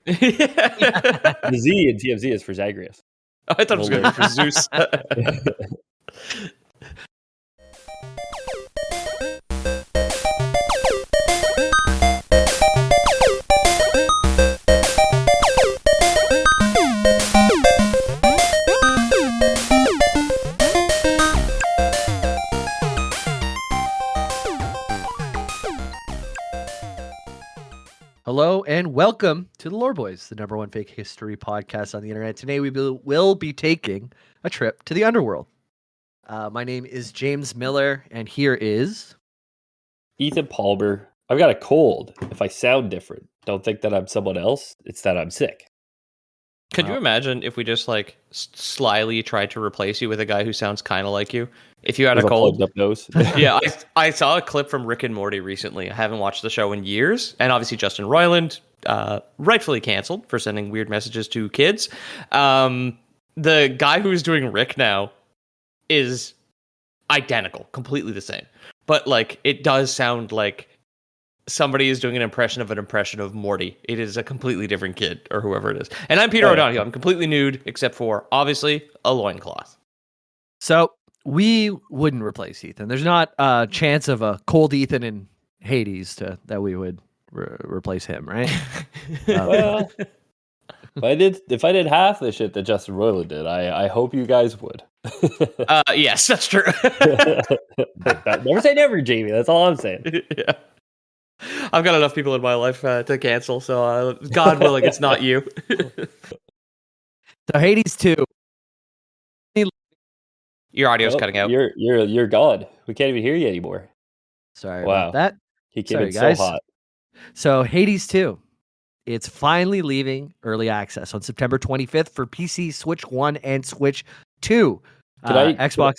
The Z in TMZ is for Zagreus. Oh, I thought it was going to be for Zeus. Hello and welcome to the Lore Boys, the number one fake history podcast on the internet. Today we will be taking a trip to the underworld. My name is James Miller, and here is Ethan Palmer. I've got a cold. If I sound different, don't think that I'm someone else. It's that I'm sick. Could you imagine if we just like slyly tried to replace you with a guy who sounds kind of like you? If you had a cold, plugged up nose. Yeah, I saw a clip from Rick and Morty recently. I haven't watched the show in years, and obviously Justin Roiland, rightfully canceled for sending weird messages to kids. The guy who's doing Rick now is identical, completely the same, but like it does sound like somebody is doing an impression of Morty. It is a completely different kid or whoever it is. And I'm Peter O'Donoghue. I'm completely nude except for obviously a loincloth. So we wouldn't replace Ethan. There's not a chance of a cold Ethan in Hades that we would replace him, right? Well, if I did half the shit that Justin Roiland did, I hope you guys would. Yes, that's true. Never say never, Jamie. That's all I'm saying. Yeah. I've got enough people in my life to cancel, so God willing, it's not you. So Hades 2. Your audio's cutting out. You're gone. We can't even hear you anymore. Sorry about that. He came in guys. so hot. So Hades 2. It's finally leaving early access on September 25th for PC, Switch 1, and Switch 2. Xbox.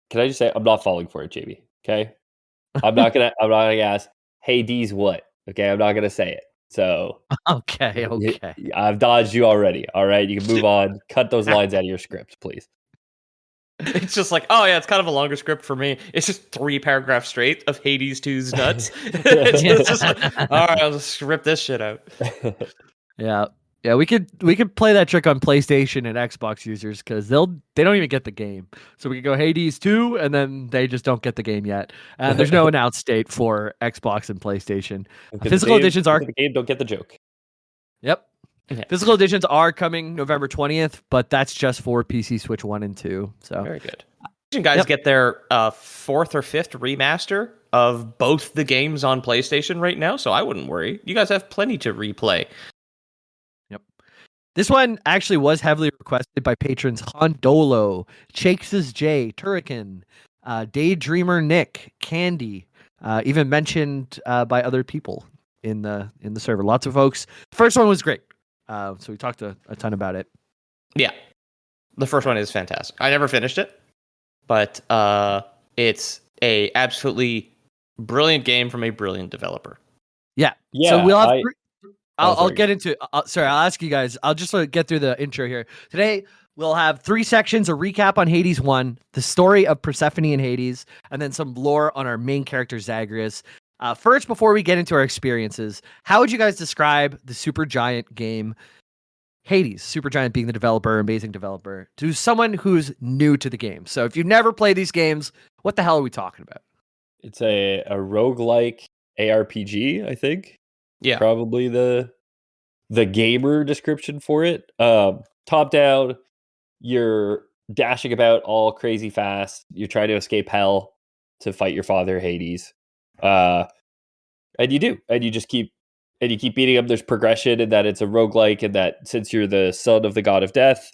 Can I just say I'm not falling for it, Jamie? Okay, I'm not gonna ask. Hey, D's what? Okay, I'm not gonna say it. So okay. I've dodged you already. All right, you can move on. Cut those lines out of your script, please. It's just like, oh yeah, it's kind of a longer script for me. It's just 3 paragraphs straight of Hades 2's nuts. It's just like, all right, I'll just rip this shit out. Yeah, we could play that trick on PlayStation and Xbox users because they don't even get the game. So we could go Hades 2, and then they just don't get the game yet. And there's no announced date for Xbox and PlayStation. Physical editions are the game. Don't get the joke. Yep. Okay. Physical editions are coming November 20th, but that's just for PC, Switch 1 and 2. So very good. You guys get their 4th or 5th remaster of both the games on PlayStation right now, so I wouldn't worry. You guys have plenty to replay. Yep. This one actually was heavily requested by patrons Hondolo, Chakes' J, Turrican, Daydreamer Nick, Candy, even mentioned by other people in the server. Lots of folks. The first one was great. So we talked a ton about it. Yeah. The first one is fantastic. I never finished it, but it's a absolutely brilliant game from a brilliant developer. Yeah. So we'll have I'll get into sorry, I'll ask you guys. I'll just get through the intro here. Today we'll have 3 sections, a recap on Hades 1, the story of Persephone and Hades, and then some lore on our main character Zagreus. First, before we get into our experiences, how would you guys describe the Supergiant game Hades? Supergiant being the developer, amazing developer, to someone who's new to the game. So if you've never played these games, what the hell are we talking about? It's a roguelike ARPG, I think. Yeah. Probably the gamer description for it. Top down, you're dashing about all crazy fast. You're trying to escape hell to fight your father, Hades. And you do, and you keep beating him. There's progression in that it's a roguelike, and that since you're the son of the god of death,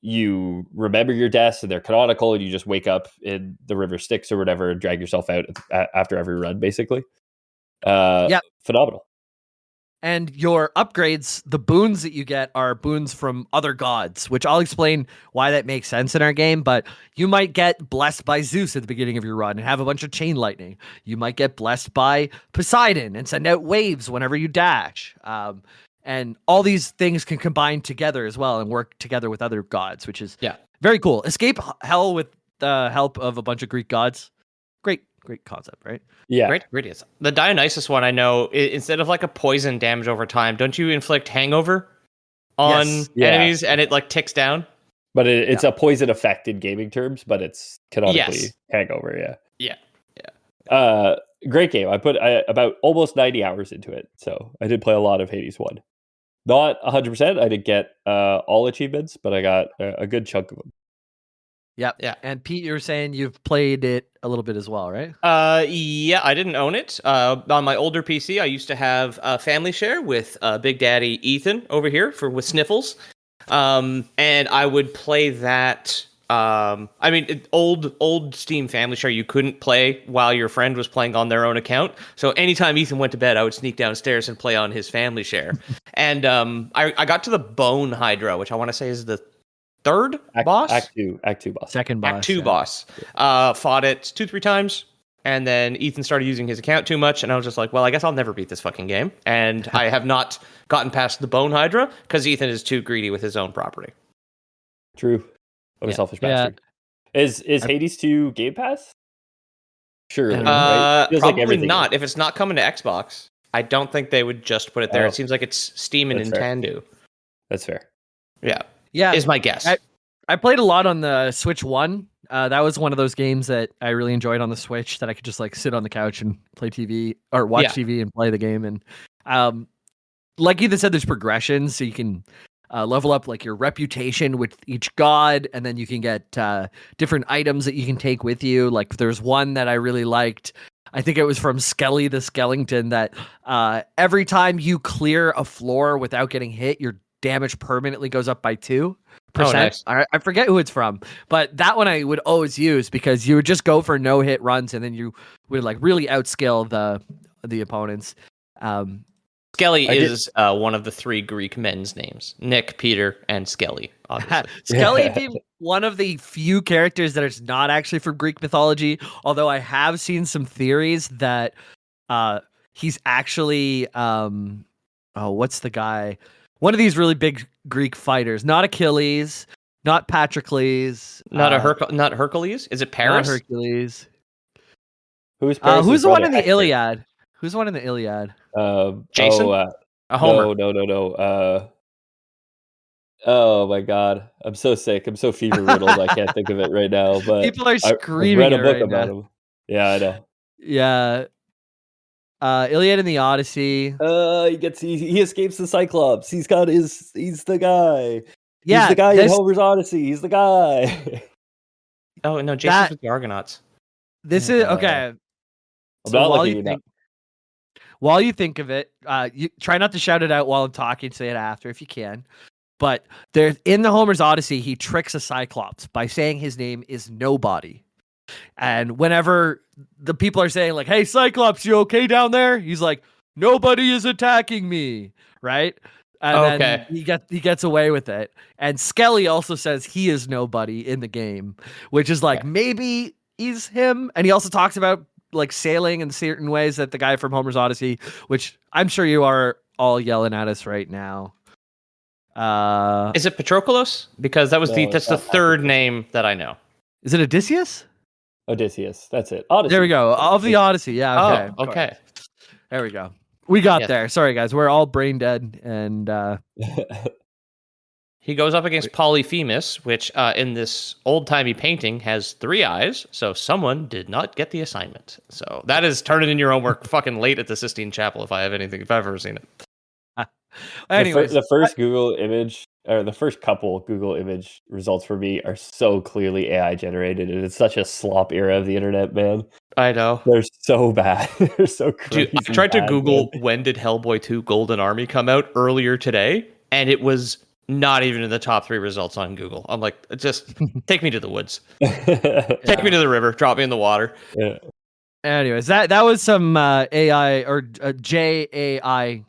you remember your deaths and they're canonical, and you just wake up in the river Styx or whatever and drag yourself out after every run, basically. Phenomenal. And your upgrades, the boons that you get are boons from other gods, which I'll explain why that makes sense in our game. But you might get blessed by Zeus at the beginning of your run and have a bunch of chain lightning. You might get blessed by Poseidon and send out waves whenever you dash. And all these things can combine together as well and work together with other gods, which is very cool. Escape hell with the help of a bunch of Greek gods. Great Great concept, right? Yeah. Great ingredients. The Dionysus one, I know, instead of like a poison damage over time, don't you inflict hangover on enemies and it like ticks down? But it's a poison effect in gaming terms, but it's canonically hangover. Yeah. Great game. I put about almost 90 hours into it, so I did play a lot of Hades 1. Not 100%. I didn't get all achievements, but I got a good chunk of them. Yep. Yeah. And Pete, you were saying you've played it a little bit as well, right? Yeah, I didn't own it. On my older PC, I used to have a family share with Big Daddy Ethan over here with Sniffles. And I would play that. Old Steam family share, you couldn't play while your friend was playing on their own account. So anytime Ethan went to bed, I would sneak downstairs and play on his family share. And I got to the Bone Hydra, which I want to say is the third boss? Act 2 boss. Second boss. Act 2 boss. Fought it 2-3 times. And then Ethan started using his account too much, and I was just like, well, I guess I'll never beat this fucking game. And I have not gotten past the Bone Hydra, because Ethan is too greedy with his own property. True. What a selfish bastard. Is Hades 2 Game Pass? Sure. Right? Probably not. If it's not coming to Xbox, I don't think they would just put it there. It seems like it's Steam and Nintendo. Fair. That's fair. Yeah, is my guess. I played a lot on the Switch 1. That was one of those games that I really enjoyed on the Switch, that I could just like sit on the couch and play TV or watch TV and play the game. And like Ethan said, there's progressions, so you can level up like your reputation with each god, and then you can get different items that you can take with you. Like there's one that I really liked. I think it was from Skelly the Skellington, that every time you clear a floor without getting hit, your damage permanently goes up by 2%. Nice. I forget who it's from, but that one I would always use, because you would just go for no hit runs, and then you would like really outskill the opponents. Skelly is one of the 3 Greek men's names: Nick, Peter, and Skelly. Skelly being one of the few characters that is not actually from Greek mythology, although I have seen some theories that he's actually what's the guy? One of these really big Greek fighters, not Achilles, not Patroclus, not Hercules. Is it Paris? Not Hercules. Who's Paris? Who's the one in the Iliad? Who's the one in the Iliad? Jason? Homer. No. Oh my god, I'm so sick. I'm so fever riddled. I can't think of it right now. But people are screaming. I read a book about him. Yeah, I know. Yeah. Iliad and the Odyssey. He escapes the Cyclops. He's the guy. Yeah, he's the guy in Homer's Odyssey. He's the guy. Oh no, Jason's with the Argonauts. This is okay. I'm not looking it up. While you think of it, you try not to shout it out while I'm talking. Say it after if you can. But there's in the Homer's Odyssey, he tricks a Cyclops by saying his name is Nobody. And whenever the people are saying like, "Hey, Cyclops, you okay down there?" He's like, "Nobody is attacking me," right? And then he gets away with it. And Skelly also says he is nobody in the game, which is like maybe he's him. And he also talks about like sailing in certain ways that the guy from Homer's Odyssey, which I'm sure you are all yelling at us right now. Is it Patroclus? Because that's the third name that I know. Is it Odysseus? Odysseus, that's it. Odyssey. There we go. Of the Odyssey, yeah. Okay. Okay. There we go. We got there. Sorry, guys. We're all brain dead, and he goes up against Polyphemus, which in this old-timey painting has 3 eyes. So someone did not get the assignment. So that is turn it in your own work. Fucking late at the Sistine Chapel, if I've ever seen it. Anyways, the first Google image, or the first couple Google image results for me are so clearly AI generated, and it's such a slop era of the internet, man. I know. They're so bad. They're so crazy. Dude, I tried to Google when did Hellboy 2 Golden Army come out earlier today, and it was not even in the top 3 results on Google. I'm like, just take me to the woods. Take me to the river. Drop me in the water. Yeah. Anyways, that was some AI or JAIME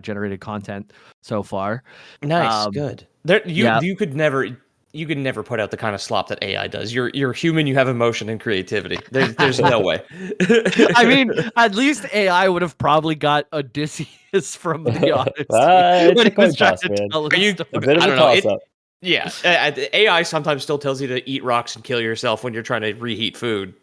generated content so far. Nice, good. You could never put out the kind of slop that AI does. You're human. You have emotion and creativity. There's no way. I mean, at least AI would have probably got Odysseus from the Odyssey. When he was trying to tell a bit of a toss-up. Yeah, AI sometimes still tells you to eat rocks and kill yourself when you're trying to reheat food.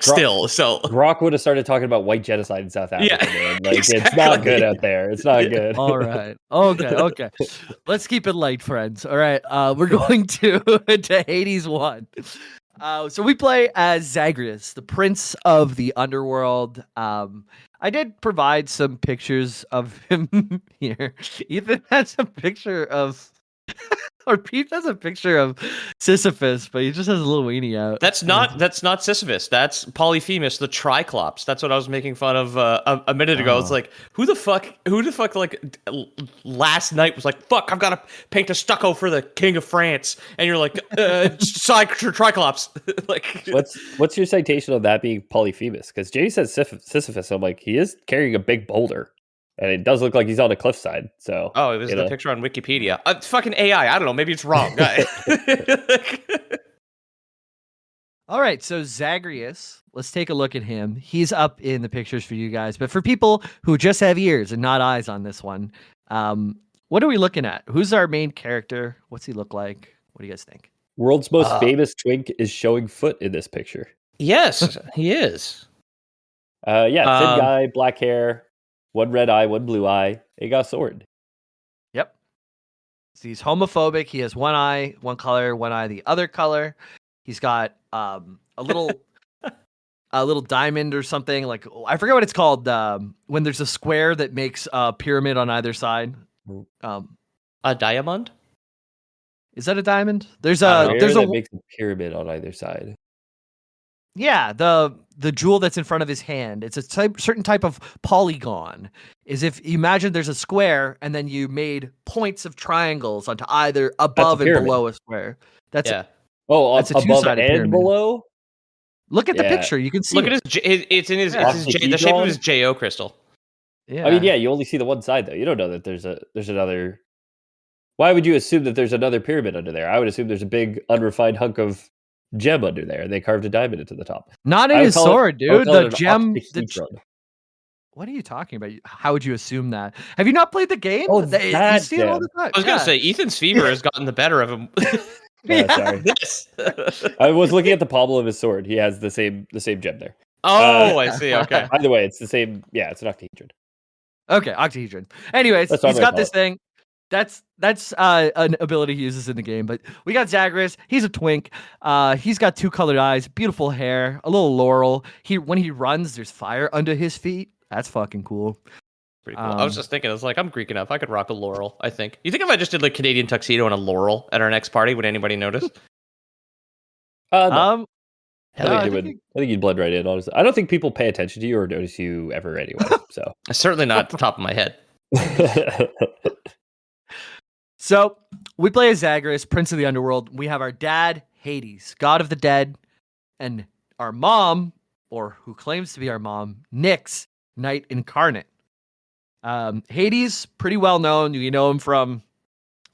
still. So Grok would have started talking about white genocide in South Africa. Yeah, Man. Like exactly. It's not good out there. It's not good. All right. Okay. Let's keep it light, friends. All right. We're going to Hades 1. So we play as Zagreus, the prince of the underworld. I did provide some pictures of him here. Ethan has a picture of, or Pete has a picture of Sisyphus, but he just has a little weenie out. That's not Sisyphus. That's Polyphemus, the Triclops. That's what I was making fun of a minute ago. It's like, who the fuck, like, last night was like, fuck, I've got to paint a stucco for the king of France. And you're like, Triclops. Like, what's your citation on that being Polyphemus? Because Jay says Sisyphus. I'm like, he is carrying a big boulder. And it does look like he's on a cliffside. So, it was the picture on Wikipedia. Fucking AI. I don't know. Maybe it's wrong. All right. So Zagreus, let's take a look at him. He's up in the pictures for you guys. But for people who just have ears and not eyes on this one, what are we looking at? Who's our main character? What's he look like? What do you guys think? World's most famous twink is showing foot in this picture. Yes, he is. Thin guy, black hair. One red eye, one blue eye. He got a sword. Yep. So he's homophobic. He has one eye, one color, one eye, the other color. He's got a little diamond or something. Like, I forget what it's called. When there's a square that makes a pyramid on either side. A diamond? Is that a diamond? There's that makes a pyramid on either side. Yeah, the jewel that's in front of his hand. It's a certain type of polygon. Is if you imagine there's a square and then you made points of triangles onto either above and below a square. That's that's a above two-sided and pyramid. Below. Look at the picture. You can see. Look at his. It's in his. It's the shape of his JO crystal. Yeah. I mean, you only see the one side though. You don't know that there's another. Why would you assume that there's another pyramid under there? I would assume there's a big unrefined hunk of gem under there. They carved a diamond into the top. Not in his sword, dude. The gem. What are you talking about? How would you assume that? Have you not played the game? Oh, you see it all the time. I was gonna say Ethan's fever has gotten the better of him. Sorry. I was looking at the pommel of his sword. He has the same gem there. Oh, I see. Okay. By the way, it's the same. Yeah, it's an octahedron. Okay, octahedron. Anyways, he's got this thing. That's an ability he uses in the game. But we got Zagreus. He's a twink. He's got two colored eyes, beautiful hair, a little laurel. When he runs, there's fire under his feet. That's fucking cool. Pretty cool. I was just thinking, I was like, I'm Greek enough. I could rock a laurel, I think. You think if I just did like Canadian tuxedo and a laurel at our next party, would anybody notice? No. I think you'd blend right in, honestly. I don't think people pay attention to you or notice you ever anyway. So certainly not at the top of my head. So we play as Zagreus, Prince of the Underworld. We have our dad, Hades, God of the Dead, and our mom, or who claims to be our mom, Nyx, Knight Incarnate. Hades, pretty well known. You know him from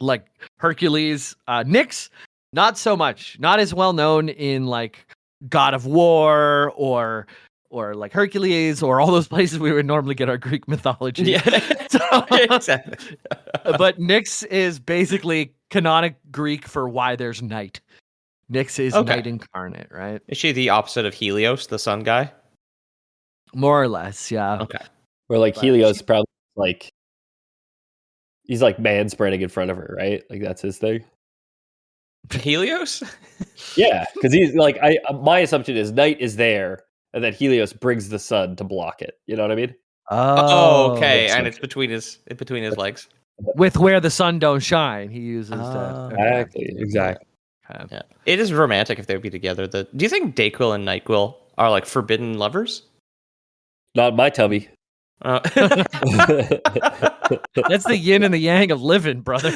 like Hercules. Nyx, not so much. Not as well known in like God of War or like Hercules or all those places we would normally get our Greek mythology. Yeah, exactly. But Nyx is basically canonic Greek for why there's night. Nyx is Knight Incarnate, right? Is she the opposite of Helios, the sun guy? More or less, yeah. Okay. Or like Helios probably like he's like man spreading in front of her, right? Like that's his thing. Helios? Yeah, because he's like my assumption is night is there, and then Helios brings the sun to block it. You know what I mean? Oh, okay. And it's between his legs. With where the sun don't shine, he uses that. Exactly. Okay. Yeah. It is romantic if they would be together. Do you think Dayquil and Nightquil are like forbidden lovers? Not my tummy. That's the yin and the yang of living, brother.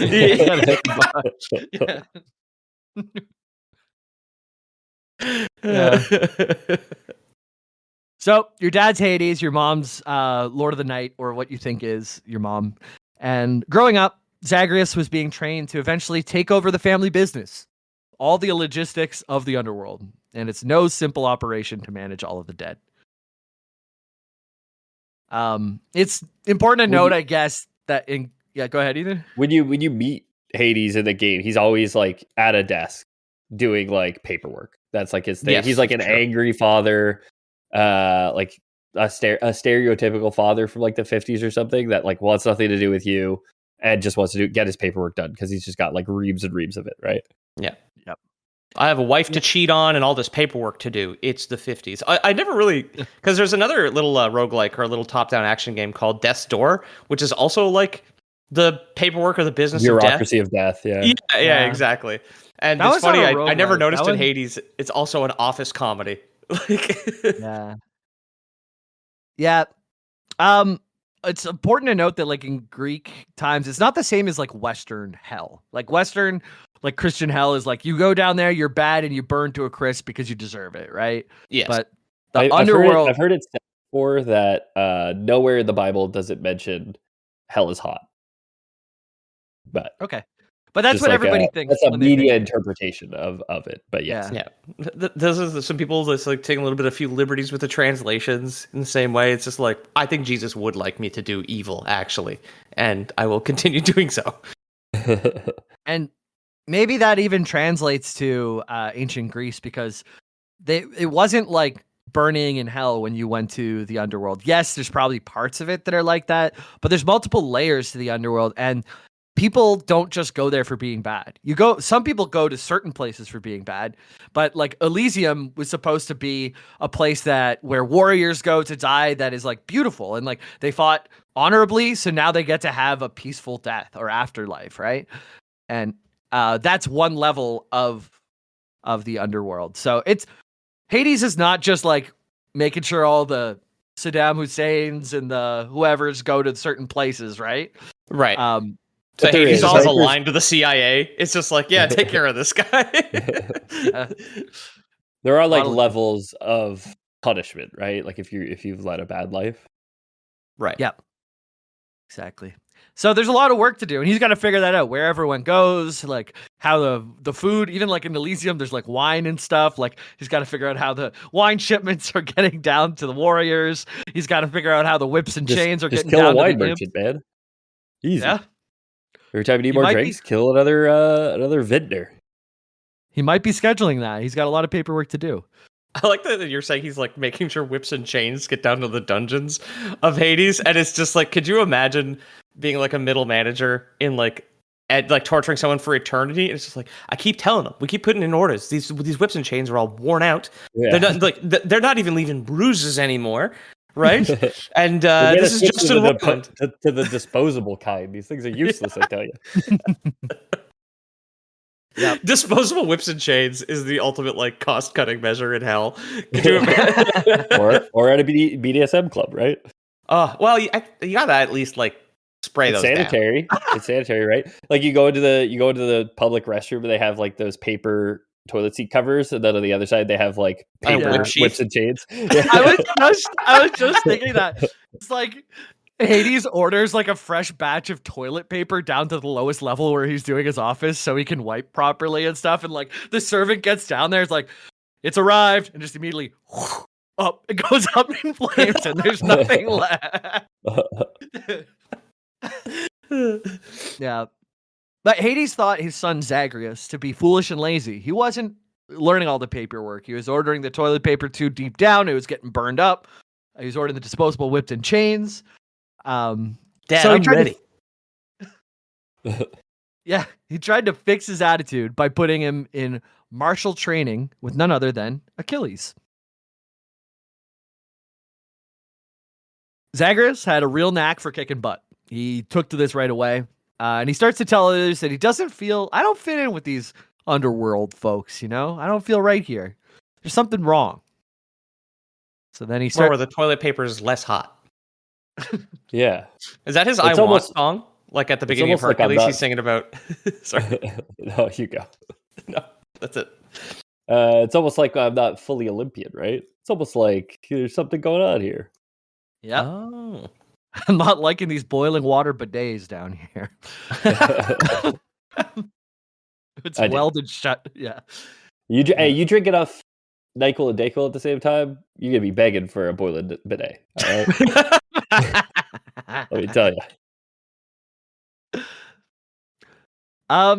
Yeah. So your dad's Hades, your mom's Lord of the Night, or what you think is your mom. And growing up, Zagreus was being trained to eventually take over the family business, all the logistics of the underworld. And it's no simple operation to manage all of the dead. It's important to note, I guess, that go ahead, Ethan. When you meet Hades in the game, he's always like at a desk. doing like paperwork. That's like his thing. Yes, He's like an angry father, like a stereotypical father from like the 50s or something that like wants nothing to do with you and just wants to get his paperwork done because he's just got like reams and reams of it, right? Yeah. Yep. I have a wife to cheat on and all this paperwork to do. It's the 50s. I never really... Because there's another little roguelike or a little top-down action game called Death's Door, which is also like the paperwork or the business Bureaucracy of death. Yeah, exactly. And That it's was funny, not a I never roguelike. noticed That in was- Hades, it's also an office comedy. Like, Yeah. Yeah. It's important to note that like in Greek times, it's not the same as like Western hell. Like Western, like Christian hell is like you go down there, you're bad, and you burn to a crisp because you deserve it, right? yes. But the underworld. I've heard it said before that nowhere in the Bible does it mention hell is hot. But Okay. But that's just what like everybody thinks. That's a when they media think. interpretation of it. But yes. Yeah. There's some people that's like taking a few liberties with the translations in the same way. It's just like, I think Jesus would like me to do evil, actually, and I will continue doing so. And maybe that even translates to ancient Greece because it wasn't like burning in hell when you went to the underworld. Yes, there's probably parts of it that are like that, but there's multiple layers to the underworld, and people don't just go there for being bad. Some people go to certain places for being bad, but like Elysium was supposed to be a place where warriors go to die that is like beautiful and like they fought honorably, so now they get to have a peaceful death or afterlife, right? And that's one level of the underworld. So Hades is not just like making sure all the Saddam Husseins and the whoever's go to certain places, right? Right. But So Hades is, always like, aligned to the CIA. It's just like, yeah, take care of this guy. There are like levels of punishment, right? Like if you've led a bad life. Right. Yep. Exactly. So there's a lot of work to do, and he's got to figure that out. Where everyone goes, like how the food, even like in Elysium, there's like wine and stuff. Like he's got to figure out how the wine shipments are getting down to the warriors. He's got to figure out how the whips and chains are getting down to the kill a wine merchant, man. Easy. Yeah. Every time you need more drinks, kill another vintner. He might be scheduling that. He's got a lot of paperwork to do. I like that you're saying he's like making sure whips and chains get down to the dungeons of Hades, and it's just like, could you imagine being like a middle manager in like torturing someone for eternity? It's just like, I keep telling them, we keep putting in orders. These whips and chains are all worn out. Yeah. They're not even leaving bruises anymore, right? And this is just to the disposable kind. These things are useless, I tell you. Yep. Disposable whips and chains is the ultimate like cost cutting measure in hell. Could you imagine? or at a BDSM club, right? Well, you gotta at least like spray those sanitary. Down. It's sanitary, right? Like you go into the public restroom and they have like those paper toilet seat covers, and then on the other side they have like paper whips and chains. Yeah. I was just thinking that it's like Hades orders like a fresh batch of toilet paper down to the lowest level where he's doing his office so he can wipe properly and stuff, and like the servant gets down there, it's like, it's arrived, and just immediately up, it goes up in flames and there's nothing left. Yeah. But Hades thought his son Zagreus to be foolish and lazy. He wasn't learning all the paperwork. He was ordering the toilet paper too deep down. It was getting burned up. He was ordering the disposable whips and chains. Dad, so I'm ready. Yeah, he tried to fix his attitude by putting him in martial training with none other than Achilles. Zagreus had a real knack for kicking butt. He took to this right away. And he starts to tell others that I don't fit in with these underworld folks, I don't feel right here. There's something wrong. So then he starts... where the toilet paper is less hot. Yeah. Is that his I Want song? Like at the beginning of Hercules, he's singing about... Sorry. No, you go. No, that's it. It's almost like I'm not fully Olympian, right? It's almost like there's something going on here. Yeah. Oh. I'm not liking these boiling water bidets down here. It's welded shut. Yeah. You drink enough NyQuil and DayQuil at the same time, you're gonna be begging for a boiling bidet. All right? Let me tell you.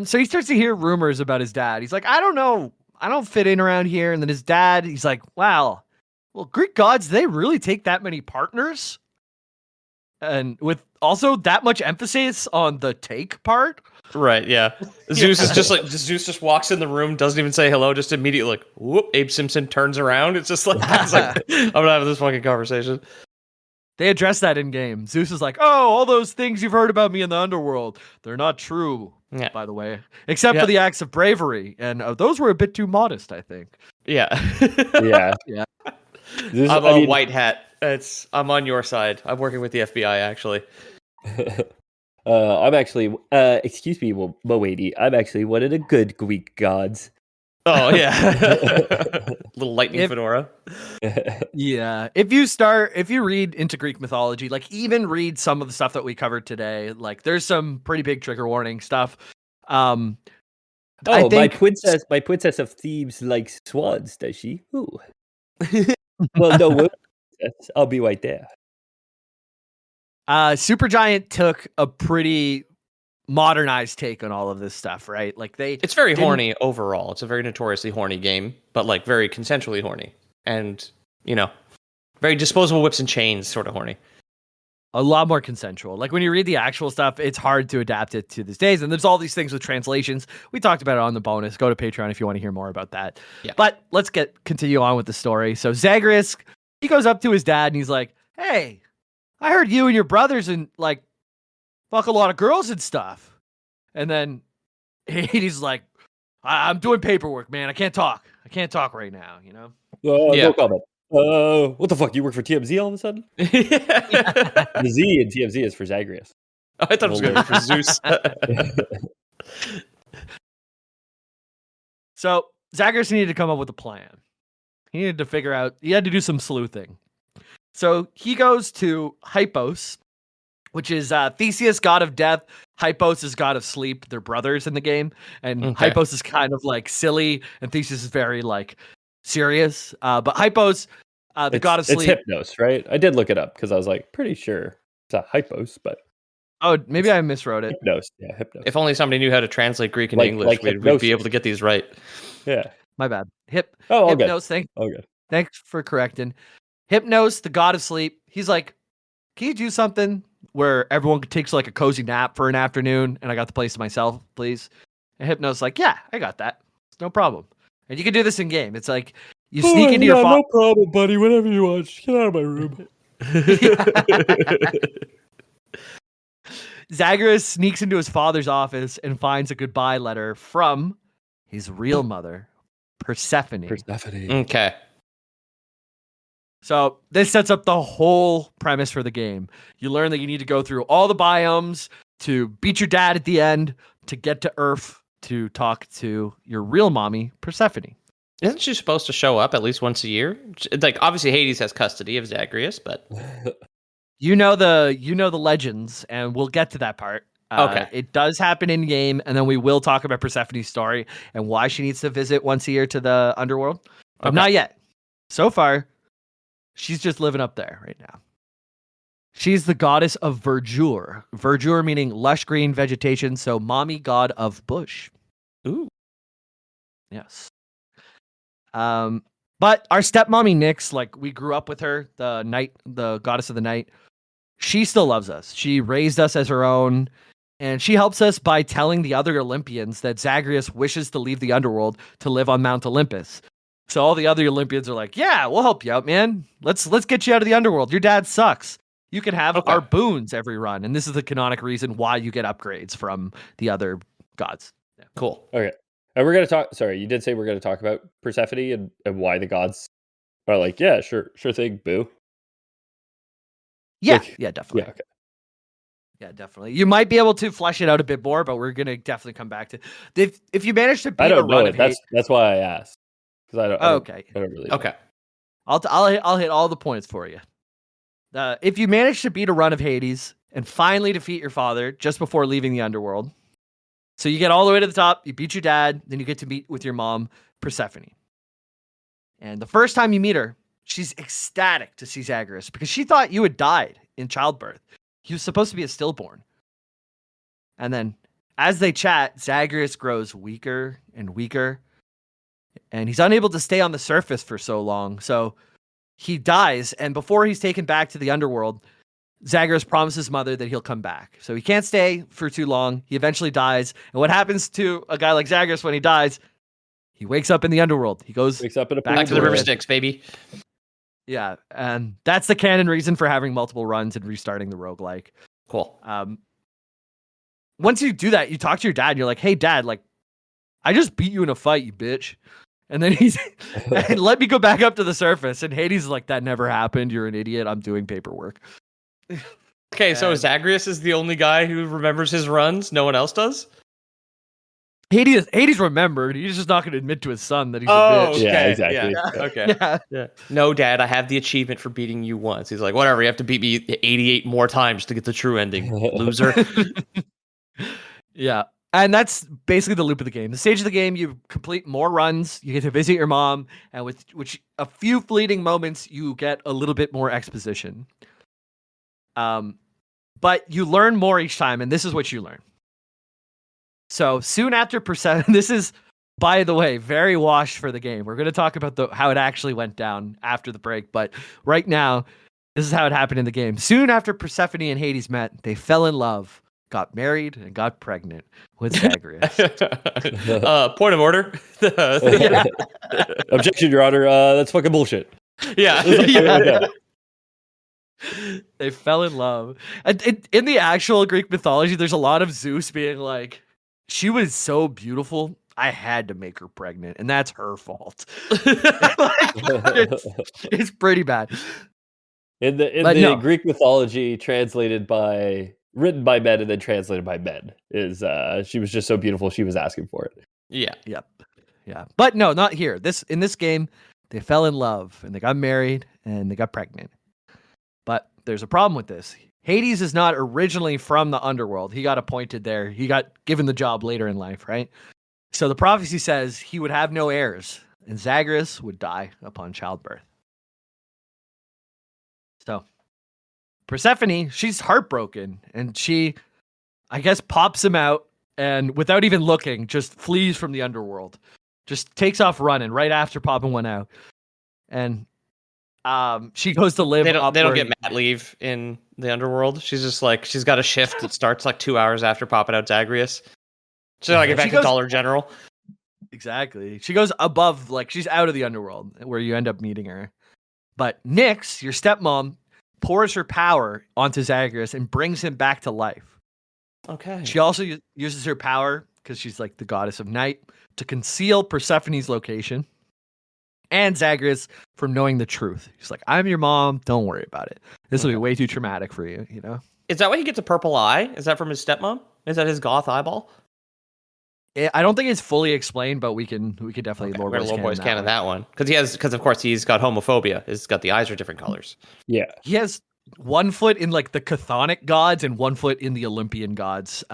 So he starts to hear rumors about his dad. He's like, I don't know don't fit in around here. And then his dad, he's like, wow, well, Greek gods, they really take that many partners? And with also that much emphasis on the take part. Right, yeah. Zeus is just like, Zeus just walks in the room, doesn't even say hello, just immediately like, whoop, Abe Simpson turns around. It's just like, I'm gonna have this fucking conversation. They address that in game. Zeus is like, oh, all those things you've heard about me in the underworld, they're not true, by the way. Except for the acts of bravery. And those were a bit too modest, I think. Yeah. Yeah. I'm a white hat. I'm on your side. I'm working with the FBI, actually. I'm actually, excuse me, Moady. I'm actually one of the good Greek gods. Oh, yeah. Little lightning fedora. Yeah. If you read into Greek mythology, like even read some of the stuff that we covered today, like there's some pretty big trigger warning stuff. My princess of Thebes likes swans, does she? Ooh. Well, no, I'll be right there. Supergiant took a pretty modernized take on all of this stuff, right? Like it's very horny overall. It's a very notoriously horny game, but like very consensually horny, and very disposable whips and chains sort of horny. A lot more consensual. Like when you read the actual stuff, it's hard to adapt it to these days. And there's all these things with translations. We talked about it on the bonus. Go to Patreon if you want to hear more about that. Yeah. But let's continue on with the story. So Zagreus, he goes up to his dad and he's like, hey, I heard you and your brothers and like fuck a lot of girls and stuff. And then he's like, I'm doing paperwork, man. I can't talk right now, No comment. What the fuck? You work for TMZ all of a sudden? The Z in TMZ is for Zagreus. Oh, I thought it was going to be for Zeus. So Zagreus needed to come up with a plan. He needed to figure out, he had to do some sleuthing. So he goes to Hypos, which is Theseus, god of death. Hypos is god of sleep. They're brothers in the game. And Hypos is kind of like silly, and Theseus is very like serious. But Hypos, god of sleep. It's Hypnos, right? I did look it up because I was like, pretty sure it's a Hypos, but. Oh, maybe I miswrote it. Hypnos. Yeah, Hypnos. If only somebody knew how to translate Greek and English, we'd be able to get these right. Yeah. My bad. Hypnos. Thanks for correcting. Hypnos, the god of sleep. He's like, can you do something where everyone takes like a cozy nap for an afternoon and I got the place to myself, please? And Hypnos like, yeah, I got that. It's no problem. And you can do this in game. It's like you sneak into your no problem, buddy. Whatever you want. Just get out of my room. Zagreus sneaks into his father's office and finds a goodbye letter from his real mother, Persephone. Okay. So this sets up the whole premise for the game. You learn that you need to go through all the biomes to beat your dad at the end, to get to Earth, to talk to your real mommy, Persephone. Isn't she supposed to show up at least once a year? Like, obviously Hades has custody of Zagreus, but you know the legends, and we'll get to that part. Okay. It does happen in game, and then we will talk about Persephone's story and why she needs to visit once a year to the underworld. But not yet. So far, she's just living up there right now. She's the goddess of verdure. Verdure meaning lush green vegetation, so mommy god of bush. Ooh. Yes. But our stepmommy Nyx, like we grew up with her, the goddess of the night. She still loves us. She raised us as her own, and she helps us by telling the other Olympians that Zagreus wishes to leave the underworld to live on Mount Olympus. So all the other Olympians are like, yeah, we'll help you out, man. Let's get you out of the underworld. Your dad sucks. You can have our boons every run. And this is the canonic reason why you get upgrades from the other gods. Yeah. Cool. Okay. And we're going to talk, sorry, you did say we're going to talk about Persephone and why the gods are like, yeah, sure thing, boo. Yeah, like, yeah, definitely. Yeah, okay. Yeah, definitely. You might be able to flesh it out a bit more, but we're going to definitely come back to if you manage to beat I don't a run know of it. That's why I asked. Because I don't really know. Okay. I'll hit all the points for you. If you manage to beat a run of Hades and finally defeat your father just before leaving the underworld, so you get all the way to the top, you beat your dad, then you get to meet with your mom, Persephone. And the first time you meet her, she's ecstatic to see Zagreus because she thought you had died in childbirth. He was supposed to be a stillborn. And then as they chat, Zagreus grows weaker and weaker. and he's unable to stay on the surface for so long. So he dies, and before he's taken back to the underworld, Zagreus promises his mother that he'll come back. So he can't stay for too long. He eventually dies. And what happens to a guy like Zagreus when he dies? He wakes up in the underworld. He wakes up in back to the River Styx, baby. Yeah, and that's the canon reason for having multiple runs and restarting the roguelike. Cool. Once you do that, you talk to your dad, and you're like, hey, Dad, like, I just beat you in a fight, you bitch. And then he's and let me go back up to the surface. And Hades is like, that never happened. You're an idiot. I'm doing paperwork. Okay, so Zagreus is the only guy who remembers his runs. No one else does? Hades remembered. He's just not going to admit to his son that he's a bitch. Okay. Yeah, exactly. Yeah. Okay. Yeah. No, Dad, I have the achievement for beating you once. He's like, whatever, you have to beat me 88 more times to get the true ending, loser. Yeah. And that's basically the loop of the game. The stage of the game, you complete more runs, you get to visit your mom, and with which a few fleeting moments, you get a little bit more exposition. But you learn more each time, and this is what you learn. So soon after Persephone, this is, by the way, very washed for the game. We're going to talk about how it actually went down after the break, but right now, this is how it happened in the game. Soon after Persephone and Hades met, they fell in love, got married, and got pregnant with Zagreus. Point of order. Objection, Your Honor. That's fucking bullshit. Yeah. They fell in love. In the actual Greek mythology, there's a lot of Zeus being like, she was so beautiful, I had to make her pregnant, and that's her fault. It's pretty bad. In the Greek mythology, written by men and then translated by men, is she was just so beautiful she was asking for it. Yeah. Yep. Yeah. But no, not here. In this game, they fell in love and they got married and they got pregnant. But there's a problem with this. Hades is not originally from the underworld. He got appointed there. He got given the job later in life, right? So the prophecy says he would have no heirs, and Zagreus would die upon childbirth. So Persephone, she's heartbroken, and she, I guess, pops him out, and without even looking, just flees from the underworld. Just takes off running right after popping one out. And she goes to live. They don't get mat leave in the underworld. She's just like, she's got a shift that starts like 2 hours after popping out Zagreus. She's like, get back to Dollar General. Exactly. She goes above, like, she's out of the underworld where you end up meeting her. But Nyx, your stepmom, pours her power onto Zagreus and brings him back to life. Okay. She also uses her power, because she's like the goddess of night, to conceal Persephone's location and Zagreus from knowing the truth. He's like, I'm your mom. Don't worry about it. This will be way too traumatic for you, you know? Is that why he gets a purple eye? Is that from his stepmom? Is that his goth eyeball? I don't think it's fully explained, but we can definitely Lord Boys canon that one. Because of course he's got homophobia. He's got the eyes are different colors. Yeah. He has 1 foot in like the chthonic gods and 1 foot in the Olympian gods,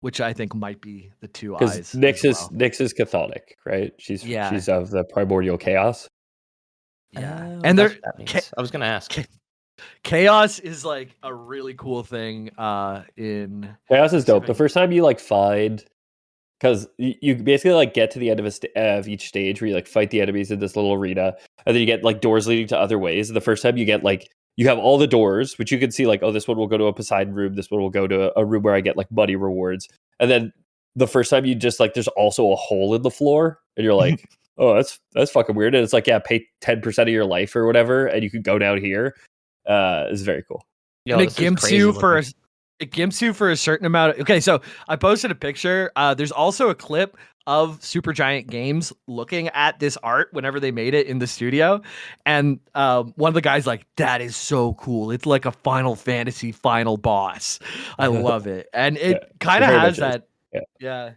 which I think might be the two eyes. Nyx is chthonic, right? She's of the primordial chaos. Yeah. And they're I was gonna ask. Chaos is like a really cool thing in Chaos is dope. The first time you like find, because you basically like get to the end of each stage where you like fight the enemies in this little arena, and then you get like doors leading to other ways. And the first time you get like, you have all the doors, which you can see like, oh, this one will go to a Poseidon room. This one will go to a room where I get like money rewards. And then the first time you just like, there's also a hole in the floor, and you're like, oh, that's fucking weird. And it's like, yeah, pay 10% of your life or whatever, and you can go down here. It's very cool. And it gimps you for a certain amount of, okay, so I posted a picture. There's also a clip of Supergiant Games looking at this art whenever they made it in the studio, and one of the guys like, that is so cool. It's like a Final Fantasy final boss. I love it. And it kind of has that. Yeah.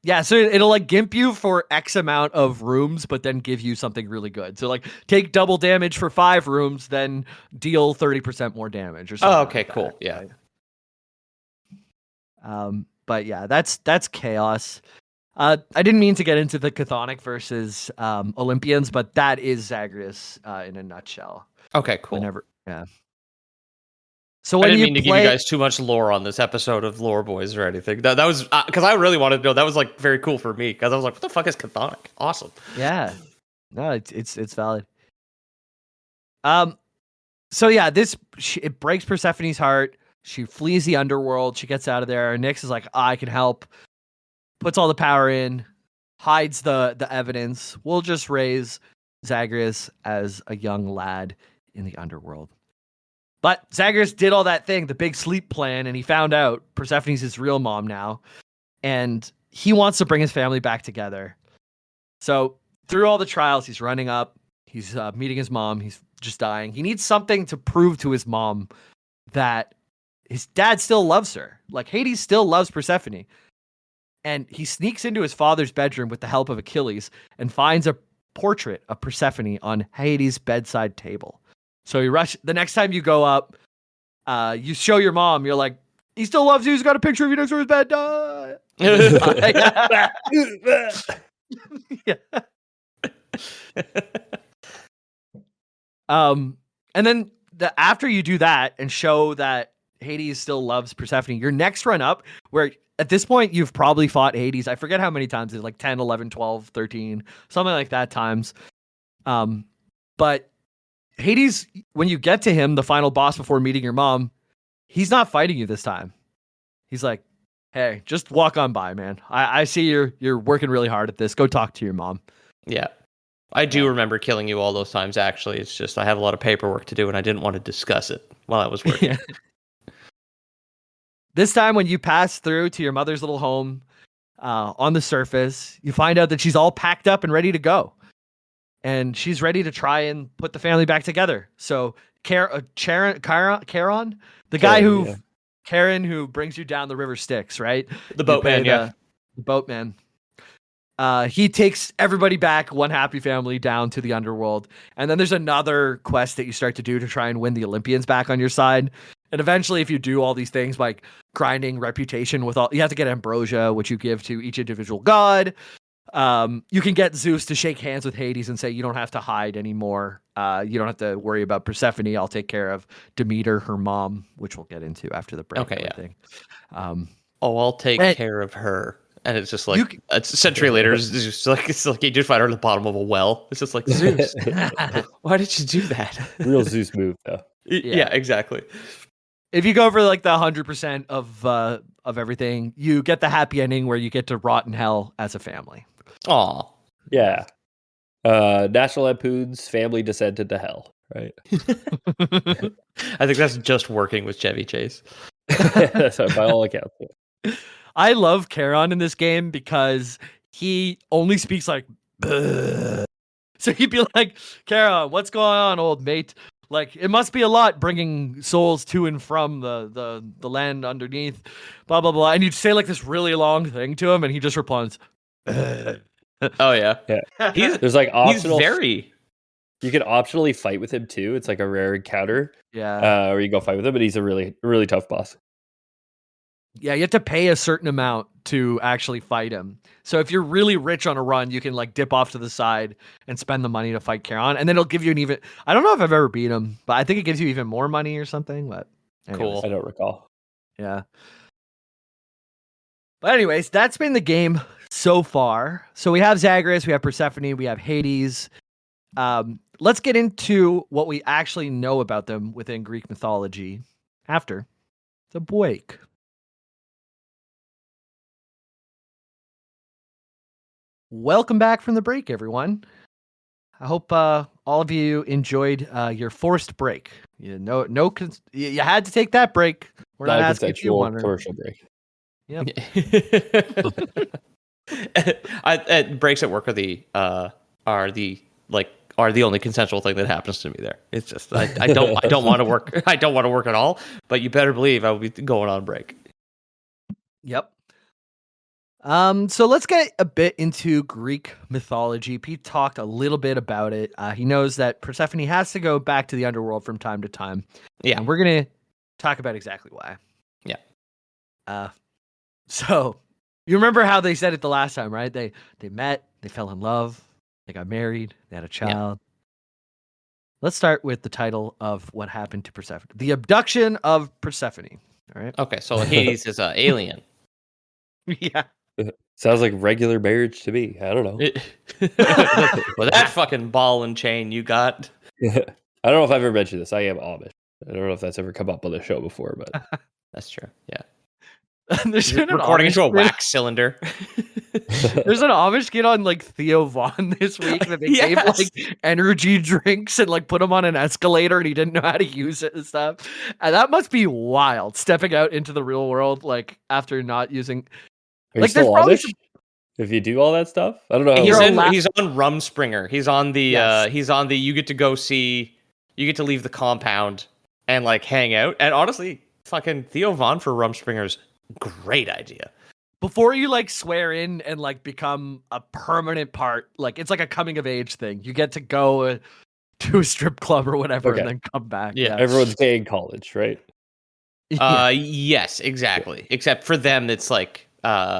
Yeah, so it'll like gimp you for X amount of rooms, but then give you something really good. So like take double damage for 5 rooms, then deal 30% more damage or something. Oh, okay, cool. Yeah. But yeah, that's Chaos. I didn't mean to get into the Chthonic versus Olympians, but that is Zagreus in a nutshell. Okay, cool. So I didn't mean to give you guys too much lore on this episode of Lore Boys or anything. That was because I really wanted to know. That was like very cool for me because I was like, "What the fuck is chthonic?" Awesome. Yeah, no, it's valid. So yeah, it breaks Persephone's heart. She flees the underworld. She gets out of there. Nyx is like, I can help. Puts all the power in, hides the evidence. We'll just raise Zagreus as a young lad in the underworld. But Zagreus did all that thing, the big sleep plan, and he found out Persephone's his real mom now. And he wants to bring his family back together. So through all the trials, he's running up. He's meeting his mom. He's just dying. He needs something to prove to his mom that his dad still loves her. Like, Hades still loves Persephone. And he sneaks into his father's bedroom with the help of Achilles and finds a portrait of Persephone on Hades' bedside table. So the next time you go up, you show your mom, you're like, he still loves you. He's got a picture of you next to his bed. Yeah. And then after you do that and show that Hades still loves Persephone, your next run up, where at this point you've probably fought Hades, I forget how many times, it's like 10, 11, 12, 13, something like that times. But Hades, when you get to him, the final boss before meeting your mom, he's not fighting you this time. He's like, hey, just walk on by, man. I see you're working really hard at this. Go talk to your mom. Yeah. I do remember killing you all those times, actually. It's just I have a lot of paperwork to do, and I didn't want to discuss it while I was working. Yeah. This time, when you pass through to your mother's little home, on the surface, you find out that she's all packed up and ready to go. And she's ready to try and put the family back together. So Charon, the guy Charon, who brings you down the river Styx, right? The boatman, yeah. The boatman. He takes everybody back, one happy family, down to the underworld. And then there's another quest that you start to do to try and win the Olympians back on your side. And eventually, if you do all these things, like grinding reputation you have to get ambrosia, which you give to each individual god. You can get Zeus to shake hands with Hades and say, you don't have to hide anymore. You don't have to worry about Persephone. I'll take care of Demeter, her mom, which we'll get into after the break. Okay, yeah. I'll take care of her. And it's just like a century later, it's like you just find her at the bottom of a well. It's just like, Zeus, why did you do that? Real Zeus move, though. Yeah, exactly. If you go for like the 100% of everything, you get the happy ending where you get to rot in hell as a family. Aw. Yeah. National Lampoon's family descended to hell, right? I think that's just working with Chevy Chase. So by all accounts. Yeah. I love Charon in this game because he only speaks like, bleh. So he'd be like, Charon, what's going on, old mate? Like, it must be a lot bringing souls to and from the land underneath, blah, blah, blah. And you'd say like this really long thing to him, and he just responds, oh, yeah. There's like optional. You can optionally fight with him too. It's like a rare encounter. Yeah. Where you go fight with him, but he's a really, really tough boss. Yeah, you have to pay a certain amount to actually fight him. So if you're really rich on a run, you can like dip off to the side and spend the money to fight Charon, and then it'll give you I don't know if I've ever beat him, but I think it gives you even more money or something. But anyways. Cool. I don't recall. Yeah. But anyways, that's been the game so far. So we have Zagreus, we have Persephone, we have Hades. Let's get into what we actually know about them within Greek mythology after the break. Welcome back from the break, everyone. I hope all of you enjoyed your forced break. You had to take that break. We're not asking if you want to. Commercial break. Yep. Breaks at work are the only consensual thing that happens to me there. It's just I don't want to work. I don't want to work at all. But you better believe I will be going on break. Yep. So let's get a bit into Greek mythology. Pete talked a little bit about it. He knows that Persephone has to go back to the underworld from time to time. Yeah. And we're going to talk about exactly why. Yeah. So you remember how they said it the last time, right? They met, they fell in love, they got married, they had a child. Let's start with the title of what happened to Persephone. The abduction of Persephone. All right. Okay, so Hades is an alien. Yeah. Sounds like regular marriage to me. I don't know. Well, that fucking ball and chain you got. I don't know if I've ever mentioned this. I am Amish. I don't know if that's ever come up on the show before, but that's true. Yeah. There's been recording into a wax cylinder. There's an Amish kid on like Theo Vaughn this week that they gave like energy drinks and like put him on an escalator and he didn't know how to use it and stuff. And that must be wild, stepping out into the real world like after not using. Are you still Amish? If you do all that stuff, I don't know. He's on Rumspringer. He's on the. You get to go see. You get to leave the compound and like hang out. And honestly, fucking Theo Vaughn for Rumspringer's great idea. Before you like swear in and like become a permanent part, like it's like a coming of age thing. You get to go to a strip club or whatever and then come back. Yeah, everyone's gay in college, right? Yes, exactly. Except for them, it's like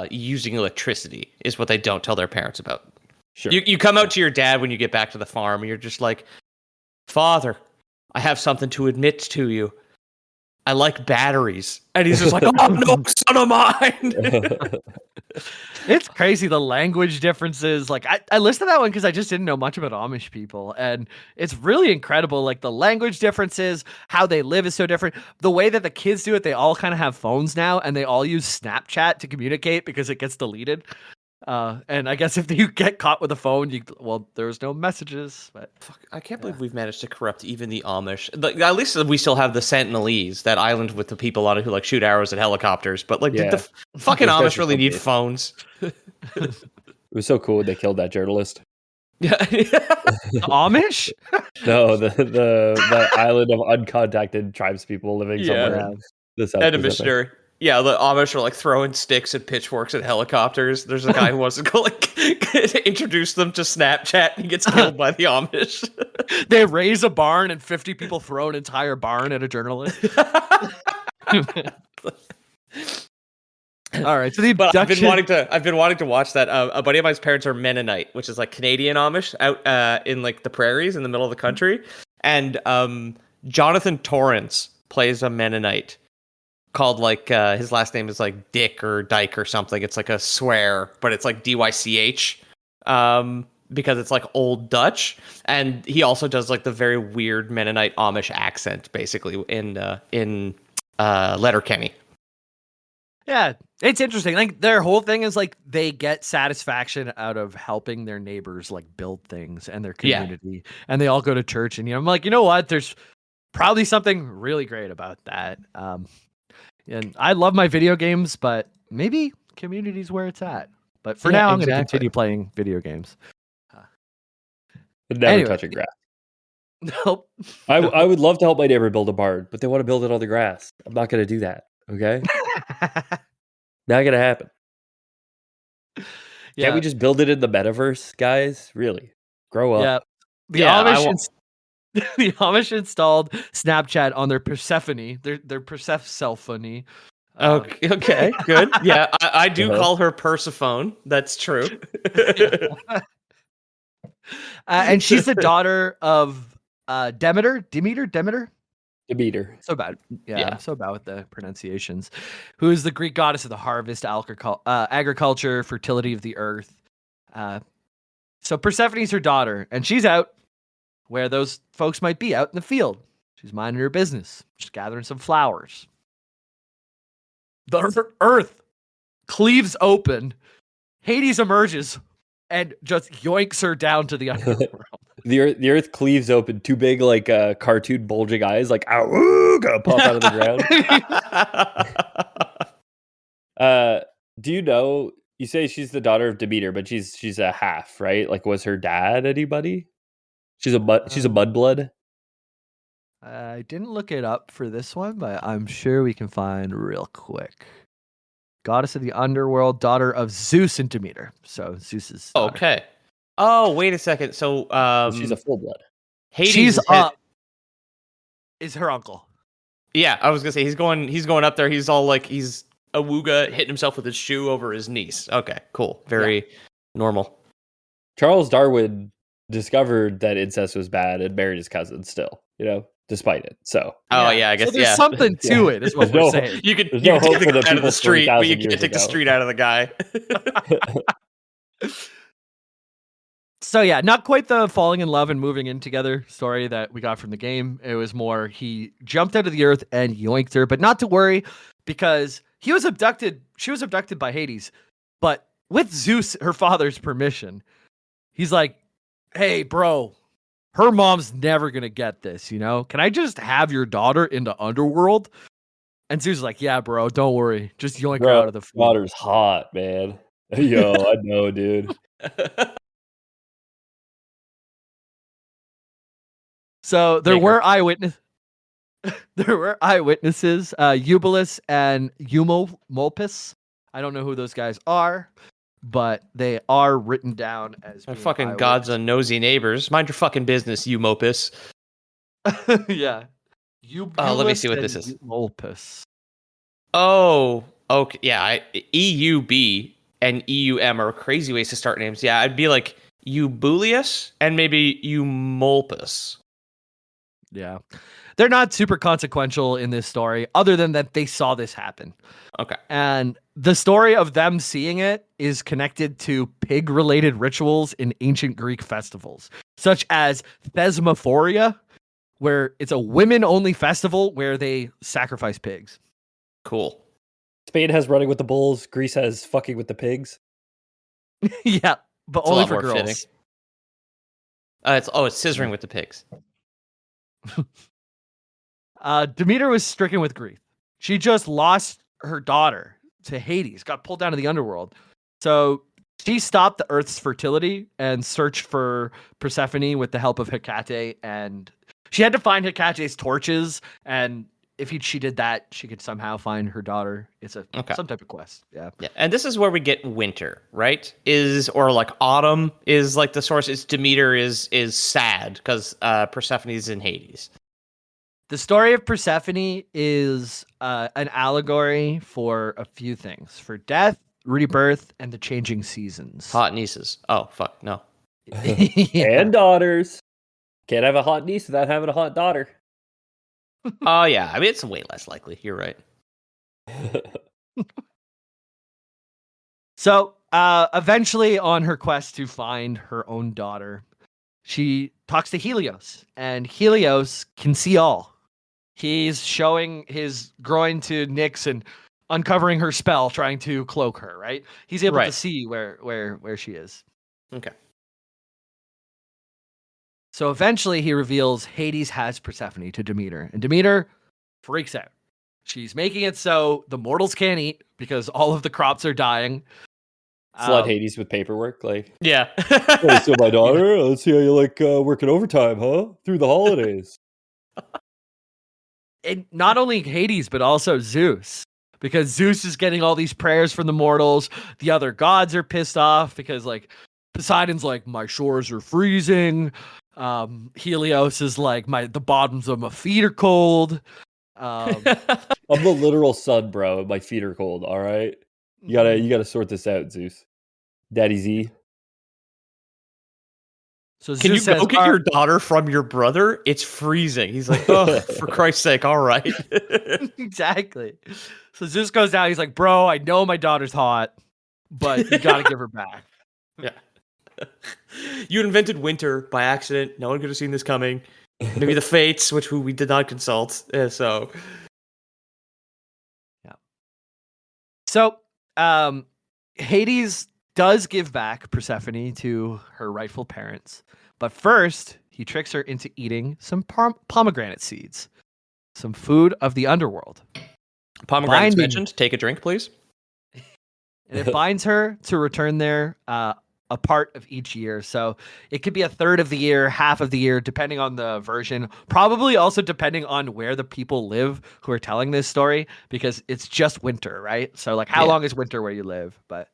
using electricity is what they don't tell their parents about. Sure. You come out to your dad when you get back to the farm and you're just like, Father, I have something to admit to you. I like batteries. And he's just like, oh, no, son of mine. It's crazy, the language differences. Like, I listened to that one because I just didn't know much about Amish people. And it's really incredible. Like, the language differences, how they live is so different. The way that the kids do it, they all kind of have phones now, and they all use Snapchat to communicate because it gets deleted. And I guess if you get caught with a phone, there's no messages. But fuck, I can't believe we've managed to corrupt even the Amish. At least we still have the Sentinelese, that island with the people on it who like shoot arrows at helicopters. But like, did the fucking Amish really need phones? It was so cool when they killed that journalist. Yeah, Amish? No, the island of uncontacted tribespeople living somewhere. The South Pacific. Yeah, the Amish are like throwing sticks and pitchforks at helicopters. There's a guy who wants to go like introduce them to Snapchat and he gets killed by the Amish. They raise a barn and 50 people throw an entire barn at a journalist. All right, so the abduction. I've been wanting to watch that. A buddy of mine's parents are Mennonite, which is like Canadian Amish out in like the prairies in the middle of the country. And Jonathan Torrance plays a Mennonite. Called like his last name is like Dick or Dyke or something. It's like a swear, but it's like DYCH because it's like Old Dutch. And he also does like the very weird Mennonite Amish accent, basically in Letterkenny. Yeah, it's interesting. Like their whole thing is like they get satisfaction out of helping their neighbors like build things and their community, and they all go to church. And I'm like, you know what? There's probably something really great about that. And I love my video games, but maybe community's where it's at. But for now, I'm going to continue playing video games. Never touching grass. Nope. I would love to help my neighbor build a barn, but they want to build it on the grass. I'm not going to do that. Okay? Not going to happen. Can't we just build it in the metaverse, guys? Really? Grow up. Yeah. The Amish installed Snapchat on their Persephone, their Persephone. Okay, good. Yeah, I do call her Persephone. That's true. And she's the daughter of Demeter. So bad. Yeah, I'm so bad with the pronunciations. Who is the Greek goddess of the harvest, agriculture, fertility of the earth. So Persephone's her daughter, and she's out where those folks might be, out in the field. She's minding her business. She's gathering some flowers. The earth cleaves open. Hades emerges and just yoinks her down to the underworld. The earth cleaves open. Two big, like, cartoon bulging eyes, like, gonna pop out of the ground. Do you know, you say she's the daughter of Demeter, but she's a half, right? Like, was her dad anybody? She's a mudblood. I didn't look it up for this one, but I'm sure we can find real quick. Goddess of the underworld, daughter of Zeus and Demeter. So Zeus's daughter. Okay. Oh, wait a second. So she's a full blood. Hades is her uncle. Yeah, I was gonna say he's going up there. He's all like he's a wooga hitting himself with his shoe over his niece. Okay, cool. Very normal. Charles Darwin discovered that incest was bad and married his cousin still, despite it. So. Oh yeah, I guess so there's something to it. Is what we're saying. You could There's you no can hope take for the the guy out of the people street, but you 3,000 can't years take the ago. street out of the guy. So yeah, not quite the falling in love and moving in together story that we got from the game. It was more he jumped out of the earth and yoinked her, but not to worry because he was abducted. She was abducted by Hades, but with Zeus, her father's permission, he's like, "Hey, bro, her mom's never gonna get this. Can I just have your daughter in the underworld?" And Zeus is like, "Yeah, bro, don't worry, just yoink her out of the food." Daughter's hot, man. Yo, I know, dude. So there were eyewitnesses. Eubulus and Eumolpus. I don't know who those guys are, but they are written down as being fucking gods and nosy neighbors. Mind your fucking business, Eumolpus. Yeah. Let me see what this is. Eumolpus. Oh, okay. Yeah, EUB and EUM are crazy ways to start names. Yeah, I'd be like Eubulius and maybe Eumolpus. Yeah. They're not super consequential in this story, other than that they saw this happen. Okay. And the story of them seeing it is connected to pig-related rituals in ancient Greek festivals, such as Thesmophoria, where it's a women-only festival where they sacrifice pigs. Cool. Spain has running with the bulls. Greece has fucking with the pigs. Yeah, but it's only for girls. It's scissoring with the pigs. Demeter was stricken with grief. She just lost her daughter to Hades, got pulled down to the underworld. So she stopped the Earth's fertility and searched for Persephone with the help of Hecate. And she had to find Hecate's torches. And if she did that, she could somehow find her daughter. It's some type of quest. Yeah. And this is where we get winter, right? Or like autumn is like the source. It's Demeter is sad because Persephone's in Hades. The story of Persephone is an allegory for a few things: for death, rebirth, and the changing seasons. Hot nieces. Oh, fuck, no. Yeah. And daughters. Can't have a hot niece without having a hot daughter. Oh, yeah. I mean, it's way less likely. You're right. So, eventually, on her quest to find her own daughter, she talks to Helios, and Helios can see all. He's showing his groin to Nyx and uncovering her spell, trying to cloak her, right? He's able to see where she is. Okay. So eventually he reveals Hades has Persephone to Demeter, and Demeter freaks out. She's making it so the mortals can't eat because all of the crops are dying. Flood Hades with paperwork, like. Yeah. Hey, so my daughter, let's see how you like working overtime, huh? Through the holidays. And not only Hades, but also Zeus, because Zeus is getting all these prayers from the mortals. The other gods are pissed off because, like, Poseidon's like, my shores are freezing. Helios is like, the bottoms of my feet are cold. I'm the literal sun, bro. My feet are cold. All right, you gotta sort this out, Zeus. Daddy Z. So Zeus Can you go get your daughter from your brother? It's freezing. He's like, oh, for Christ's sake, all right. Exactly. So Zeus goes down. He's like, bro, I know my daughter's hot, but you gotta give her back. Yeah. You invented winter by accident. No one could have seen this coming. Maybe the fates, who we did not consult. So, yeah. So, Hades does give back Persephone to her rightful parents, but first he tricks her into eating some pomegranate seeds, some food of the underworld. Pomegranates mentioned. Take a drink, please. And it binds her to return there a part of each year. So it could be a third of the year, half of the year, depending on the version. Probably also depending on where the people live who are telling this story, because it's just winter, right? So like, how long is winter where you live? But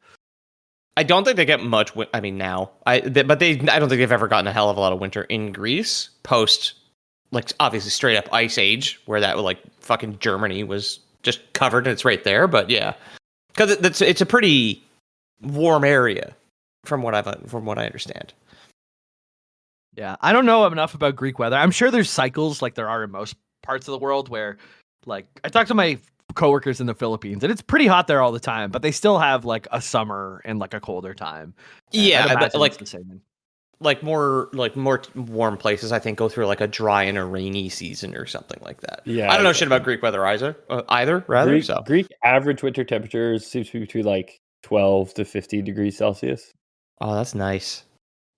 I don't think they get much. I mean, now, I don't think they've ever gotten a hell of a lot of winter in Greece post, like, obviously straight up ice age, where that like fucking Germany was just covered and it's right there. But yeah, because it's a pretty warm area from what I understand. Yeah, I don't know enough about Greek weather. I'm sure there's cycles like there are in most parts of the world where, like, I talked to my coworkers in the Philippines and it's pretty hot there all the time, but they still have like a summer and like a colder time. And Yeah, I'd imagine like it's the same. more warm places, I think, go through like a dry and a rainy season or something like that. Yeah, I don't know shit about Greek weather either. Greek average winter temperatures seems to be between like 12 to 15 degrees Celsius. Oh, that's nice.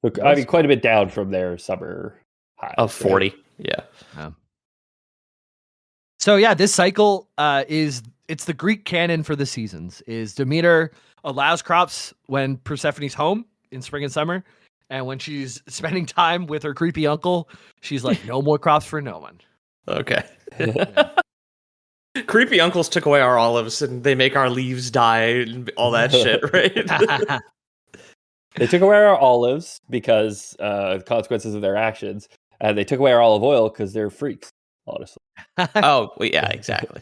Look, I mean, quite a bit down from their summer highs. Of 40, right? yeah. So yeah, this cycle it's the Greek canon for the seasons. Is Demeter allows crops when Persephone's home in spring and summer, and when she's spending time with her creepy uncle, she's like, no more crops for no one. Okay. Creepy uncles took away our olives and they make our leaves die and all that shit, right? They took away our olives because consequences of their actions, and they took away our olive oil because they're freaks, honestly. Oh, well, yeah, exactly.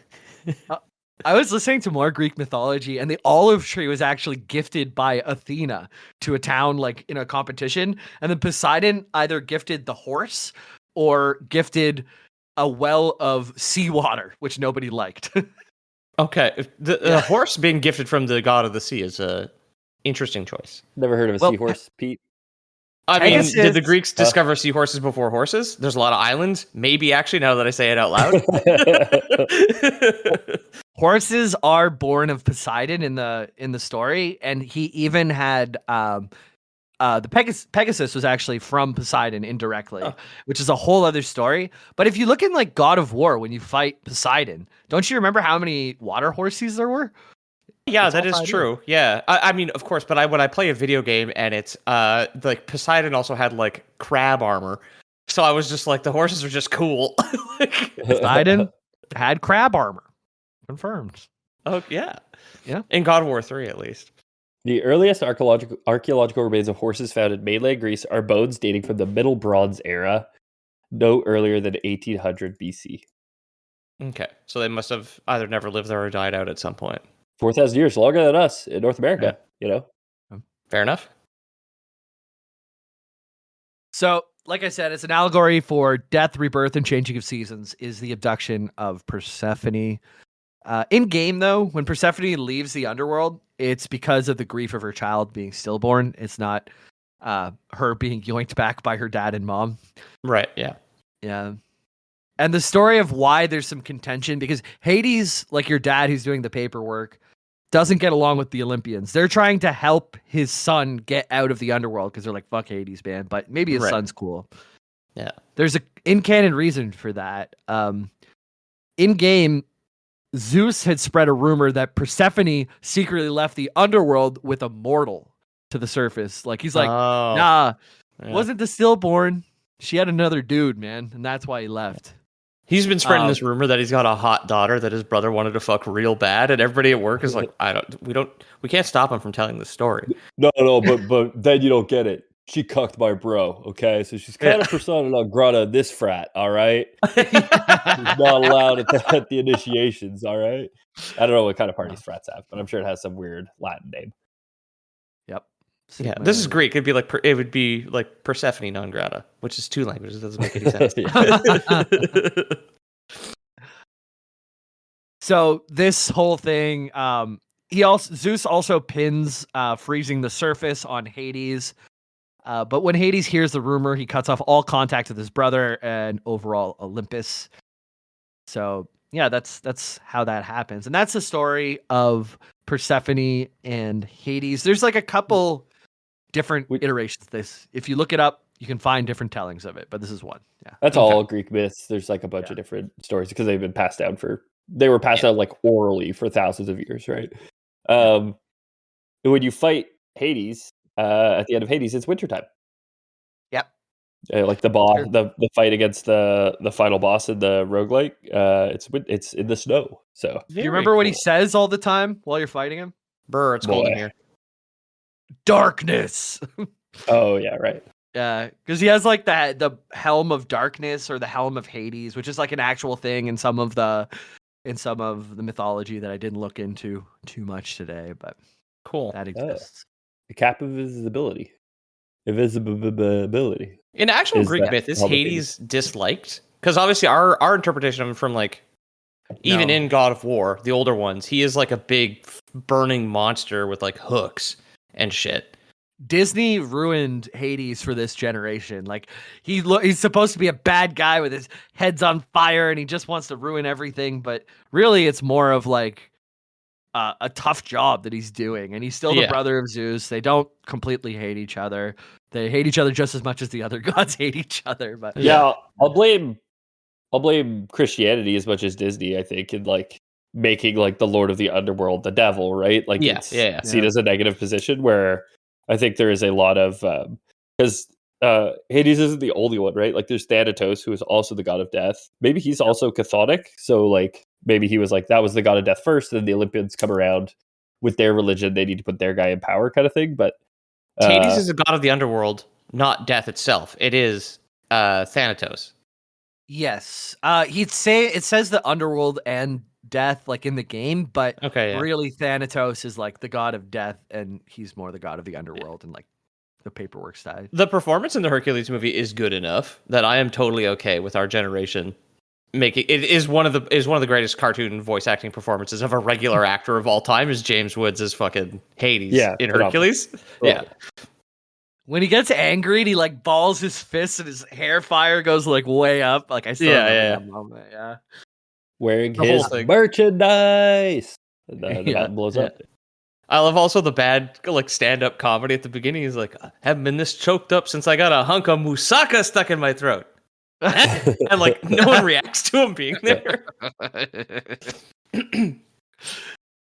I was listening to more Greek mythology, and the olive tree was actually gifted by Athena to a town, like in a competition. And then Poseidon either gifted the horse or gifted a well of seawater, which nobody liked. Okay, the horse being gifted from the god of the sea is a interesting choice. Never heard of a seahorse, Pete? I mean, did the Greeks discover seahorses before horses? There's a lot of islands. Maybe, actually, now that I say it out loud. Horses are born of Poseidon in the story, and he even had the Pegasus was actually from Poseidon indirectly, which is a whole other story. But if you look in like God of War, when you fight Poseidon, don't you remember how many water horses there were? Yeah, that is true. Yeah, I mean, of course, but when I play a video game and it's like Poseidon also had like crab armor, so I was just like, the horses are just cool. Poseidon had crab armor, confirmed. Oh yeah. Yeah. In God of War 3, at least. The earliest archaeological remains of horses found in mainland Greece are bones dating from the Middle Bronze era, no earlier than 1800 BC. Okay, so they must have either never lived there or died out at some point. 4,000 years, longer than us in North America, you know? Fair enough. So, like I said, it's an allegory for death, rebirth, and changing of seasons is the abduction of Persephone. In game, though, when Persephone leaves the underworld, it's because of the grief of her child being stillborn. It's not her being yoinked back by her dad and mom. Right, yeah. Yeah. And the story of why there's some contention, because Hades, like your dad who's doing the paperwork, doesn't get along with the Olympians. They're trying to help his son get out of the underworld because they're like, fuck Hades, man. But maybe his son's cool. Yeah. There's a in-canon reason for that. In-game, Zeus had spread a rumor that Persephone secretly left the underworld with a mortal to the surface. Like, he's like, wasn't the stillborn. She had another dude, man. And that's why he left. He's been spreading this rumor that he's got a hot daughter that his brother wanted to fuck real bad, and everybody at work is like, we can't stop him from telling the story. No, but then you don't get it. She cucked my bro, okay? So she's kind of persona non grata this frat, all right? She's not allowed at the initiations, all right? I don't know what kind of parties frats have, but I'm sure it has some weird Latin name. Yep. Yeah, this is Greek. It would be like Persephone non grata, which is two languages. It doesn't make any sense. So this whole thing, Zeus also pins freezing the surface on Hades. But when Hades hears the rumor, he cuts off all contact with his brother and overall Olympus. So yeah, that's how that happens, and that's the story of Persephone and Hades. There's like a couple different iterations of this. If you look it up, you can find different tellings of it, but this is one. Yeah, that's all Greek myths. There's like a bunch of different stories because they've been passed down they were passed out like orally for thousands of years, right? When you fight Hades at the end of Hades, it's wintertime. Yep. Like the boss, the fight against the final boss in the roguelike, it's in the snow. So do you remember what he says all the time while you're fighting him? Brr, it's cold in here. Darkness. Oh yeah, right. Yeah, because he has like the helm of darkness or the helm of Hades, which is like an actual thing in some of the mythology that I didn't look into too much today, but cool. That exists. The cap of invisibility. Invisibility. In actual Greek myth, is Hades disliked? Because obviously our interpretation of him from like even in God of War, the older ones, he is like a big burning monster with like hooks and shit. Disney ruined Hades for this generation. Like he's supposed to be a bad guy with his head's on fire and he just wants to ruin everything, but really it's more of like a tough job that he's doing, and he's still the brother of Zeus. They don't completely hate each other. They hate each other just as much as the other gods hate each other. But I'll blame Christianity as much as Disney, I think, in like making like the Lord of the Underworld the devil, right? Like it's seen as a negative position, where I think there is a lot of because Hades isn't the only one, right? Like there's Thanatos, who is also the god of death. Maybe he's also Chthonic, so like maybe he was like that was the god of death first, and then the Olympians come around with their religion. They need to put their guy in power, kind of thing. But Hades is a god of the underworld, not death itself. It is Thanatos. Yes, he'd say it says the underworld and death like in the game, but really Thanatos is like the god of death, and he's more the god of the underworld and like the paperwork side. The performance in the Hercules movie is good enough that I am totally okay with our generation making it. Is one of the greatest cartoon voice acting performances of a regular actor of all time is James Woods as fucking Hades in Hercules. When he gets angry and he like balls his fists and his hair fire goes like way up. Like I still remember that moment. Wearing his merchandise. And the mountain blows up. I love also the bad like stand-up comedy at the beginning. He's like, I haven't been this choked up since I got a hunk of moussaka stuck in my throat. And like no one reacts to him being there.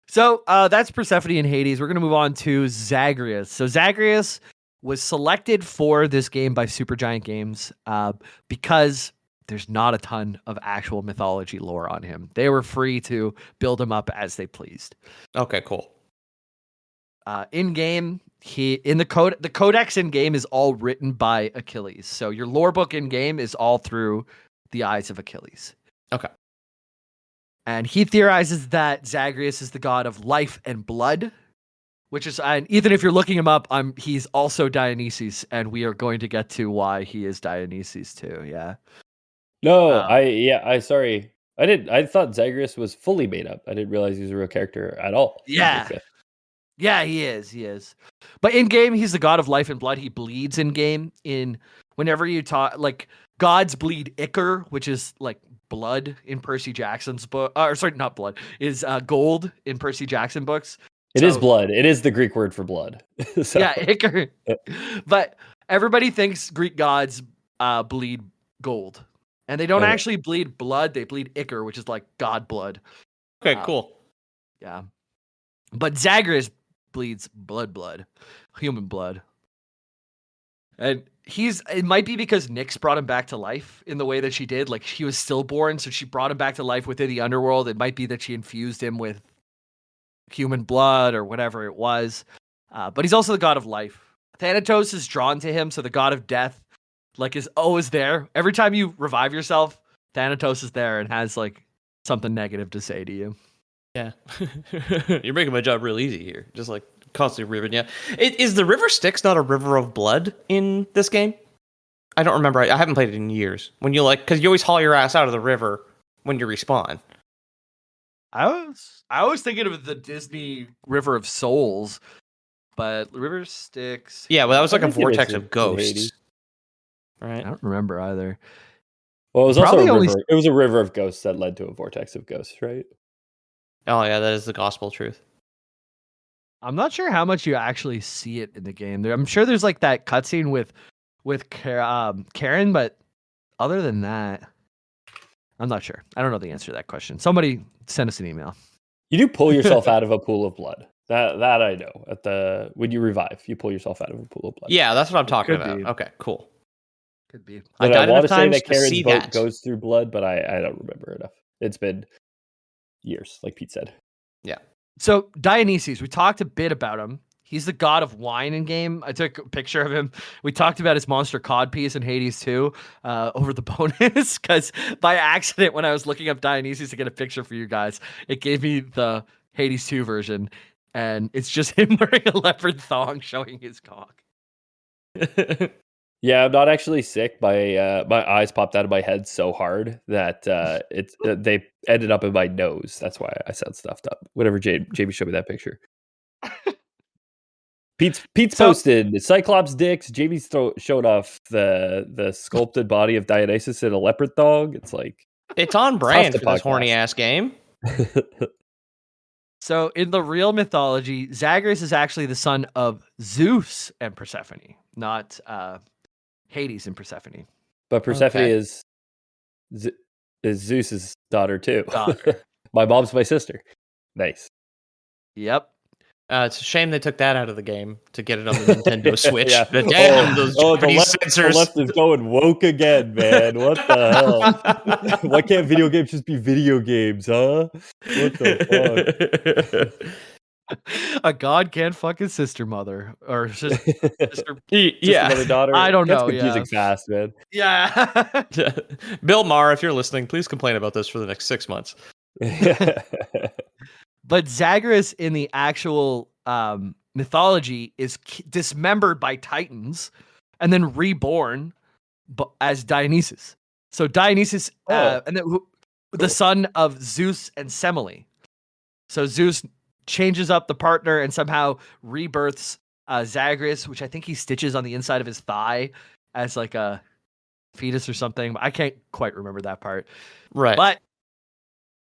So that's Persephone and Hades. We're going to move on to Zagreus. So Zagreus was selected for this game by Supergiant Games because there's not a ton of actual mythology lore on him. They were free to build him up as they pleased. Okay, cool. In game, the codex in game is all written by Achilles. So your lore book in game is all through the eyes of Achilles. Okay. And he theorizes that Zagreus is the god of life and blood, which is, and Ethan, if you're looking him up, he's also Dionysus, and we are going to get to why he is Dionysus too. Yeah. No, sorry. I thought Zagreus was fully made up. I didn't realize he was a real character at all. Yeah, he is. But in game, he's the god of life and blood. He bleeds in game. Whenever you talk, like gods bleed ichor, which is like blood in Percy Jackson's book. Sorry, not blood. Is gold in Percy Jackson books. It is blood. It is the Greek word for blood. Yeah, ichor. But everybody thinks Greek gods bleed gold. And they don't actually bleed blood. They bleed ichor, which is like god blood. Okay, cool. Yeah. But Zagreus bleeds blood, human blood. And it might be because Nyx brought him back to life in the way that she did. Like he was stillborn, so she brought him back to life within the underworld. It might be that she infused him with human blood or whatever it was. But he's also the god of life. Thanatos is drawn to him, so the god of death like is always there. Every time you revive yourself, Thanatos is there and has like something negative to say to you. Yeah. You're making my job real easy here. Just like constantly ribbing. Yeah. Is the river Styx not a river of blood in this game? I don't remember. I haven't played it in years. When you because you always haul your ass out of the river when you respawn. I was thinking of the Disney River of Souls, but River Styx. Yeah, well, that was like a vortex of ghosts. Right. I don't remember either. Well, it was also a river. It was a river of ghosts that led to a vortex of ghosts, right? Oh yeah, that is the gospel truth. I'm not sure how much you actually see it in the game. I'm sure there's like that cutscene with Karen, but other than that, I'm not sure. I don't know the answer to that question. Somebody send us an email. You do pull yourself out of a pool of blood. That I know. When you revive, you pull yourself out of a pool of blood. Yeah, that's what I'm talking about. Okay, cool. Could be. I want to say that Karen's boat goes through blood, but I don't remember enough. It's been years, like Pete said. Yeah. So Dionysus, we talked a bit about him. He's the god of wine in game. I took a picture of him. We talked about his monster codpiece in Hades 2 over the bonus because by accident, when I was looking up Dionysus to get a picture for you guys, it gave me the Hades 2 version, and it's just him wearing a leopard thong showing his cock. Yeah, I'm not actually sick. My eyes popped out of my head so hard that they ended up in my nose. That's why I sound stuffed up. Whatever, Jamie showed me that picture. Pete's posted Cyclops dicks. Jamie's showed off the sculpted body of Dionysus in a leopard thong. It's like it's on brand for this horny ass game. So in the real mythology, Zagreus is actually the son of Zeus and Persephone, not Hades and Persephone. But Persephone is Zeus's daughter too. My mom's my sister. Nice. Yep. It's a shame they took that out of the game to get it on the Nintendo Switch. Yeah. Damn, those Japanese censors. The left is going woke again, man. What the hell? Why can't video games just be video games, huh? What the fuck? A god can't fuck his sister mother or sister mother daughter. I don't know. Confusing fast, man. Yeah. Bill Maher, if you're listening, please complain about this for the next 6 months. But Zagreus in the actual mythology is dismembered by Titans and then reborn as Dionysus. So Dionysus, and then the son of Zeus and Semele. So Zeus changes up the partner and somehow rebirths Zagreus, which I think he stitches on the inside of his thigh as like a fetus or something. I can't quite remember that part. Right. But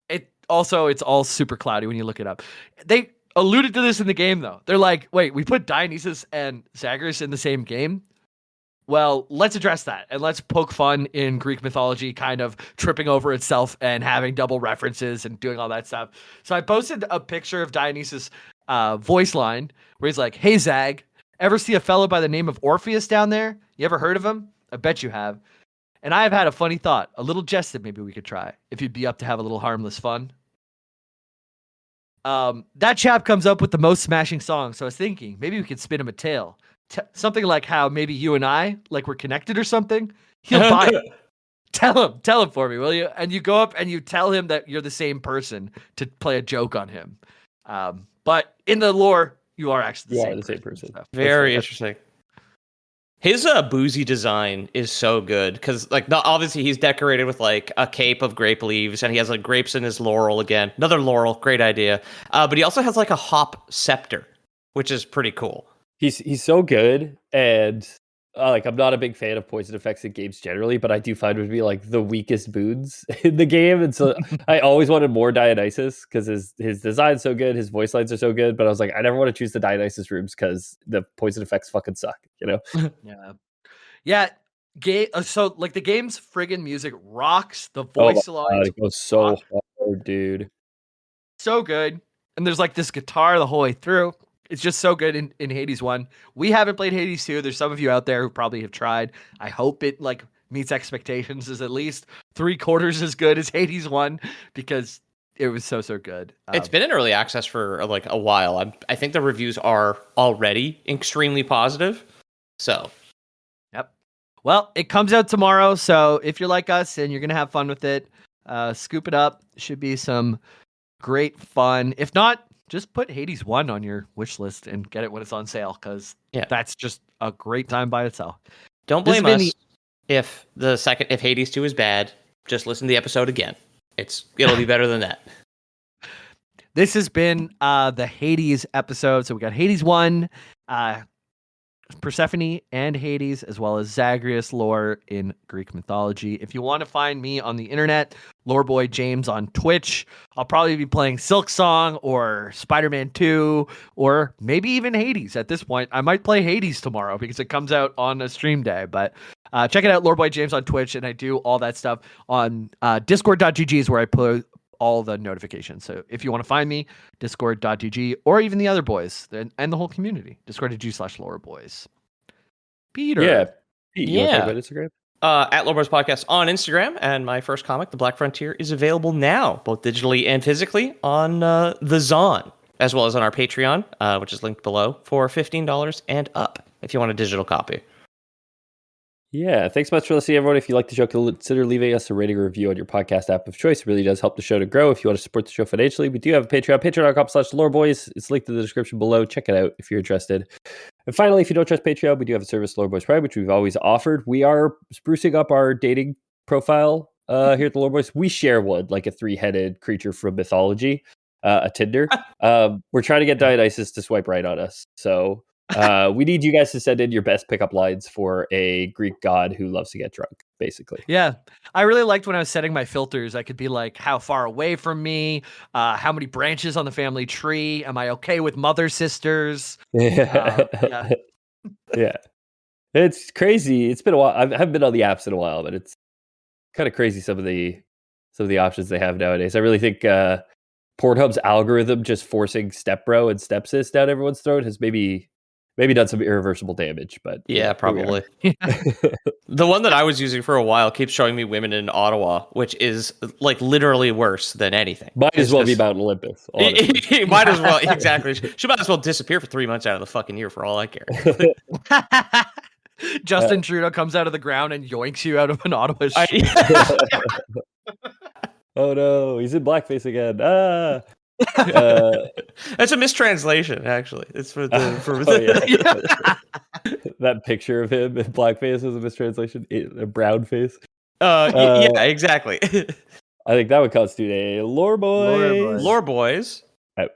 it's all super cloudy when you look it up. They alluded to this in the game, though. They're like, wait, we put Dionysus and Zagreus in the same game? Well, let's address that, and let's poke fun in Greek mythology, kind of tripping over itself and having double references and doing all that stuff. So I posted a picture of Dionysus' voice line where he's like, hey, Zag, ever see a fellow by the name of Orpheus down there? You ever heard of him? I bet you have. And I have had a funny thought, a little jest that maybe we could try, if you'd be up to have a little harmless fun. That chap comes up with the most smashing song, so I was thinking maybe we could spin him a tale. Something like how maybe you and I, like we're connected or something. He'll buy it. Tell him for me, will you? And you go up and you tell him that you're the same person to play a joke on him. But in the lore, you are actually the same person. Very interesting. His boozy design is so good because, like, obviously he's decorated with like a cape of grape leaves, and he has like grapes in his laurel again. Another laurel, great idea. But he also has like a hop scepter, which is pretty cool. He's so good, and like I'm not a big fan of poison effects in games generally, but I do find it to be like the weakest boons in the game, and so I always wanted more Dionysus because his design's so good, his voice lines are so good. But I was like, I never want to choose the Dionysus rooms because the poison effects fucking suck, you know? Yeah. So like the game's friggin' music rocks. The voice lines it goes so hard, dude. So good, and there's like this guitar the whole way through. It's just so good in Hades 1. We haven't played Hades 2. There's some of you out there who probably have tried. I hope it like meets expectations, is at least 3/4 as good as Hades 1 because it was so good. It's been in early access for like a while. I think the reviews are already extremely positive. So, yep. Well, it comes out tomorrow, so if you're like us and you're gonna have fun with it, scoop it up. Should be some great fun. If not, just put Hades 1 on your wish list and get it when it's on sale, because that's just a great time by itself. Don't blame us if Hades 2 is bad. Just listen to the episode again. It'll be better than that. This has been the Hades episode. So we got Hades 1, Persephone and Hades, as well as Zagreus lore in Greek mythology. If you want to find me on the internet, Loreboy James on Twitch. I'll probably be playing Silksong or Spider-Man 2 or maybe even Hades at this point. I might play Hades tomorrow because it comes out on a stream day. But check it out, Loreboy James on Twitch, and I do all that stuff on discord.gg is where I put all the notifications. So if you want to find me, discord.gg, or even the other boys and the whole community, discord.gg/loreboys. Peter. Yeah. Pete, you want to talk about Instagram? At Loreboys Podcast on Instagram, and my first comic, The Black Frontier, is available now, both digitally and physically, on the Zon, as well as on our Patreon, which is linked below, for $15 and up if you want a digital copy. Yeah, thanks so much for listening, everyone. If you like the show, consider leaving us a rating or review on your podcast app of choice. It really does help the show to grow. If you want to support the show financially, we do have a Patreon, patreon.com/loreboys. It's linked in the description below. Check it out if you're interested. And finally, if you don't trust Patreon, we do have a service, Lore Boys Prime, which we've always offered. We are sprucing up our dating profile here at the Lore Boys. We share one, like a 3-headed creature from mythology, a Tinder. We're trying to get Dionysus to swipe right on us. So we need you guys to send in your best pickup lines for a Greek god who loves to get drunk, basically. Yeah. I really liked when I was setting my filters. I could be like, how far away from me? How many branches on the family tree? Am I okay with mother sisters? Yeah. Yeah. It's crazy. It's been a while. I haven't been on the apps in a while, but it's kind of crazy some of the options they have nowadays. I really think Pornhub's algorithm just forcing stepbro and stepsis down everyone's throat has maybe done some irreversible damage. But yeah, probably. The one that I was using for a while keeps showing me women in Ottawa, which is like literally worse than anything. Might as well be Mount Olympus. Might as well, exactly. She might as well disappear for 3 months out of the fucking year for all I care. Justin Trudeau comes out of the ground and yoinks you out of an Ottawa Oh no, he's in blackface again. That's a mistranslation, actually. It's for the that picture of him in blackface is a mistranslation. A brown face. Yeah, exactly. I think that would constitute a Lore Boys. Lore Boys. Out.